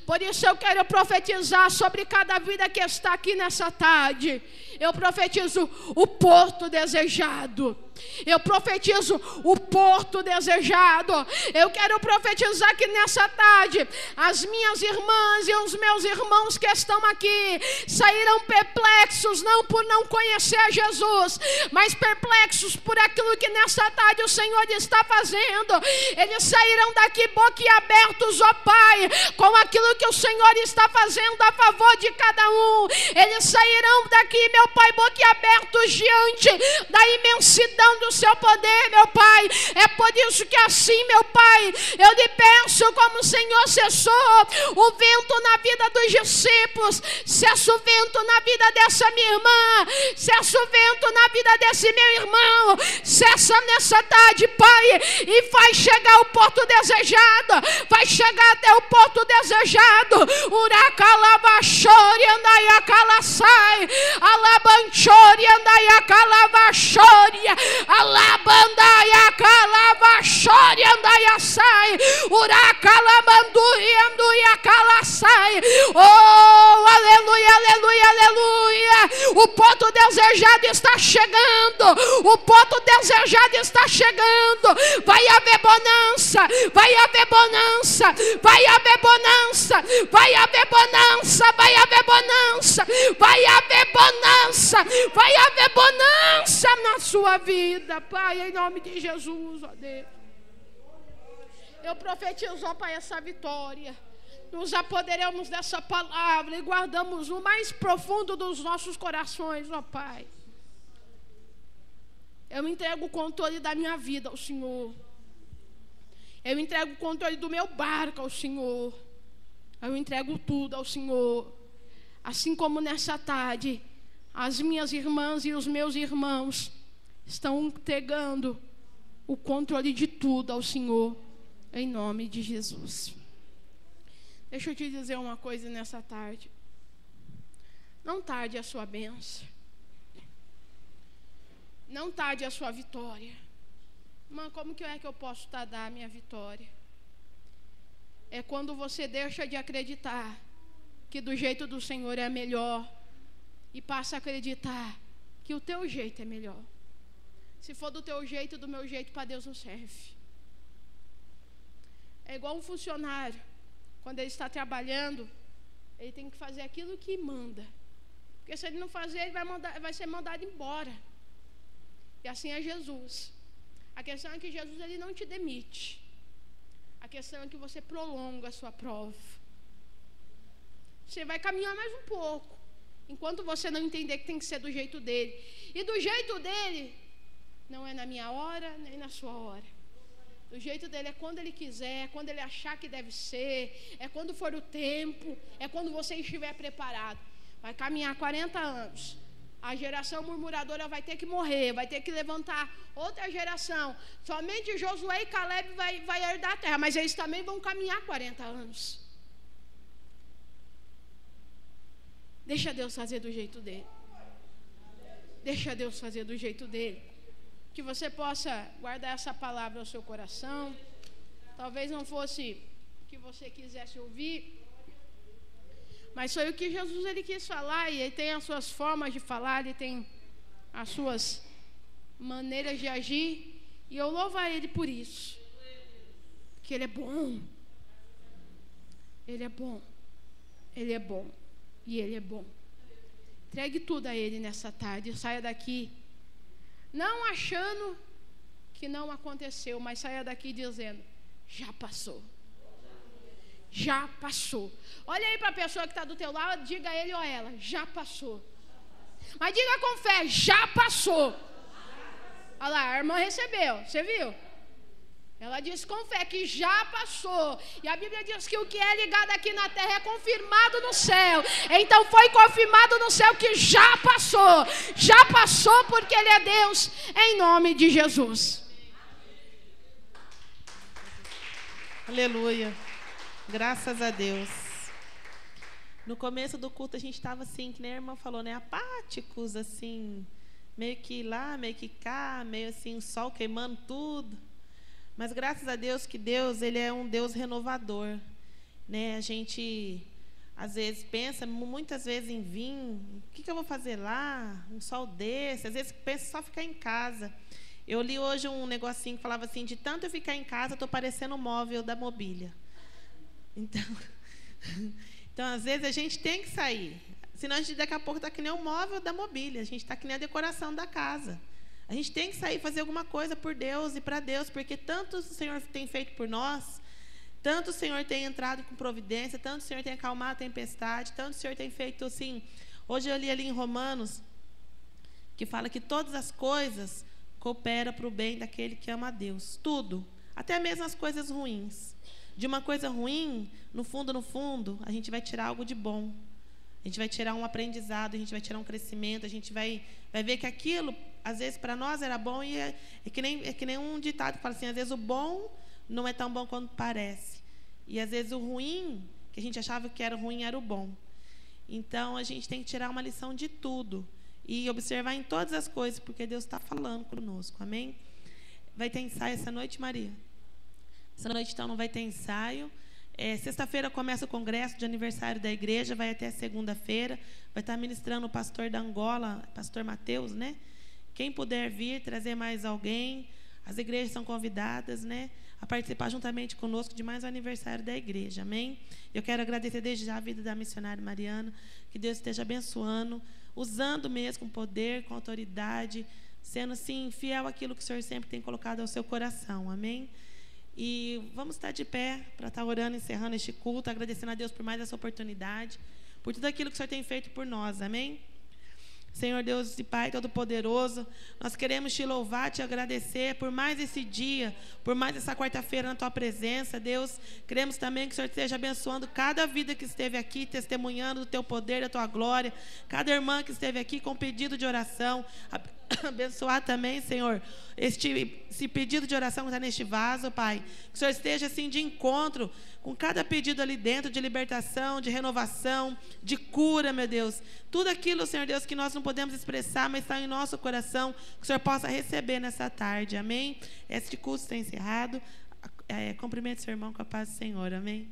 Por isso eu quero profetizar sobre cada vida que está aqui nessa tarde. Eu profetizo o porto desejado. Eu profetizo o porto desejado. Eu quero profetizar que nessa tarde as minhas irmãs e os meus irmãos que estão aqui saíram perplexos, não por não conhecer a Jesus, mas perplexos por aquilo que nessa tarde o Senhor está fazendo. Eles saíram daqui boquiabertos, ó Pai, com aquilo que o Senhor está fazendo a favor de cada um. Eles sairão daqui, meu Pai, boquiabertos diante da imensidão do seu poder, meu Pai. É por isso que assim, meu Pai, eu lhe peço, como o Senhor cessou o vento na vida dos discípulos, cessa o vento na vida dessa minha irmã, cessa o vento na vida desse meu irmão, cessa nessa tarde, Pai, e faz chegar ao porto desejado, vai chegar até o porto desejado. Uracalavachore andaiacalaçai, alabanchore andaiacalavachore, alabandaia calava chore andaia sai, uracalamanduia anduia calaçai. Oh, aleluia, aleluia, aleluia. O ponto desejado está chegando. O ponto desejado está chegando. Vai haver bonança, vai haver bonança, vai haver bonança, vai haver bonança, vai haver bonança, vai haver bonança, vai haver bonança na sua vida, Pai, em nome de Jesus, ó Deus. Eu profetizo, ó Pai, essa vitória. Nos apoderamos dessa palavra e guardamos no mais profundo dos nossos corações, ó Pai. Eu entrego o controle da minha vida ao Senhor. Eu entrego o controle do meu barco ao Senhor. Eu entrego tudo ao Senhor. Assim como nessa tarde, as minhas irmãs e os meus irmãos estão entregando o controle de tudo ao Senhor, em nome de Jesus. Deixa eu te dizer uma coisa nessa tarde. Não tarde a sua bênção. Não tarde a sua vitória. Mas como que é que eu posso dar a minha vitória? É quando você deixa de acreditar que do jeito do Senhor é melhor e passa a acreditar que o teu jeito é melhor. Se for do teu jeito, do meu jeito, para Deus não serve. É igual um funcionário. Quando ele está trabalhando, ele tem que fazer aquilo que manda. Porque se ele não fazer, ele vai ser mandado embora. E assim é Jesus. A questão é que Jesus ele não te demite. A questão é que você prolonga a sua prova. Você vai caminhar mais um pouco, enquanto você não entender que tem que ser do jeito dele. E do jeito dele, não é na minha hora, nem na sua hora. Do jeito dele é quando ele quiser, é quando ele achar que deve ser, é quando for o tempo, é quando você estiver preparado. Vai caminhar 40 anos. A geração murmuradora vai ter que morrer, vai ter que levantar outra geração. Somente Josué e Caleb vai herdar a terra, mas eles também vão caminhar 40 anos. Deixa Deus fazer do jeito dele. Deixa Deus fazer do jeito dele. Que você possa guardar essa palavra ao seu coração. Talvez não fosse o que você quisesse ouvir, mas foi o que Jesus ele quis falar, e ele tem as suas formas de falar, ele tem as suas maneiras de agir, e eu louvo a ele por isso, porque ele é bom. Ele é bom. Ele é bom. E ele é bom. Entregue tudo a ele nessa tarde. Saia daqui não achando que não aconteceu, mas saia daqui dizendo: já passou. Já passou. Olha aí para a pessoa que está do teu lado, diga a ele ou a ela: já passou. Mas diga com fé: já passou. Olha lá, a irmã recebeu, você viu? Ela disse com fé que já passou. E a Bíblia diz que o que é ligado aqui na terra é confirmado no céu. Então foi confirmado no céu que já passou. Já passou porque Ele é Deus, em nome de Jesus. Aleluia. Graças a Deus. No começo do culto a gente estava assim, que nem a irmã falou, né? Apáticos, assim. Meio que lá, meio que cá, meio assim, o sol queimando tudo. Mas graças a Deus que Deus, Ele é um Deus renovador, né? A gente, às vezes, pensa muitas vezes em vir, o que eu vou fazer lá? Um sol desse, às vezes pensa só ficar em casa. Eu li hoje um negocinho que falava assim, de tanto eu ficar em casa, eu estou parecendo o móvel da mobília. Então, às vezes, a gente tem que sair. Senão, a gente daqui a pouco está que nem o móvel da mobília, a gente está que nem a decoração da casa. A gente tem que sair e fazer alguma coisa por Deus e para Deus, porque tanto o Senhor tem feito por nós, tanto o Senhor tem entrado com providência, tanto o Senhor tem acalmado a tempestade, tanto o Senhor tem feito assim. Hoje eu li ali em Romanos, que fala que todas as coisas cooperam para o bem daquele que ama a Deus. Tudo, até mesmo as coisas ruins. De uma coisa ruim, no fundo, a gente vai tirar algo de bom. A gente vai tirar um aprendizado, a gente vai tirar um crescimento, a gente vai ver que aquilo, às vezes, para nós era bom, e é que nem um ditado que fala assim, às vezes o bom não é tão bom quanto parece. E às vezes o ruim, que a gente achava que era ruim, era o bom. Então, a gente tem que tirar uma lição de tudo e observar em todas as coisas, porque Deus está falando conosco, amém? Vai ter ensaio essa noite, Maria? Essa noite, então, não vai ter ensaio. Sexta-feira começa o congresso de aniversário da igreja, vai até segunda-feira. Vai estar ministrando o pastor da Angola, pastor Mateus, né? Quem puder vir, trazer mais alguém. As igrejas são convidadas, né, a participar juntamente conosco de mais um aniversário da igreja, amém? Eu quero agradecer desde já a vida da missionária Mariana, que Deus esteja abençoando, usando mesmo com poder, com autoridade, sendo, sim, fiel àquilo que o Senhor sempre tem colocado ao seu coração, amém? E vamos estar de pé para estar orando, encerrando este culto, agradecendo a Deus por mais essa oportunidade, por tudo aquilo que o Senhor tem feito por nós, amém? Senhor Deus e Pai Todo-Poderoso, nós queremos Te louvar, Te agradecer por mais esse dia, por mais essa quarta-feira na Tua presença, Deus. Queremos também que o Senhor esteja abençoando cada vida que esteve aqui, testemunhando do Teu poder, da Tua glória, cada irmã que esteve aqui com pedido de oração. Abençoar também, Senhor, esse pedido de oração que está neste vaso, Pai. Que o Senhor esteja assim de encontro com cada pedido ali dentro, de libertação, de renovação, de cura, meu Deus. Tudo aquilo, Senhor Deus, que nós não podemos expressar, mas está em nosso coração, que o Senhor possa receber nessa tarde, amém? Este curso está encerrado. Cumprimente seu irmão com a paz do Senhor, amém?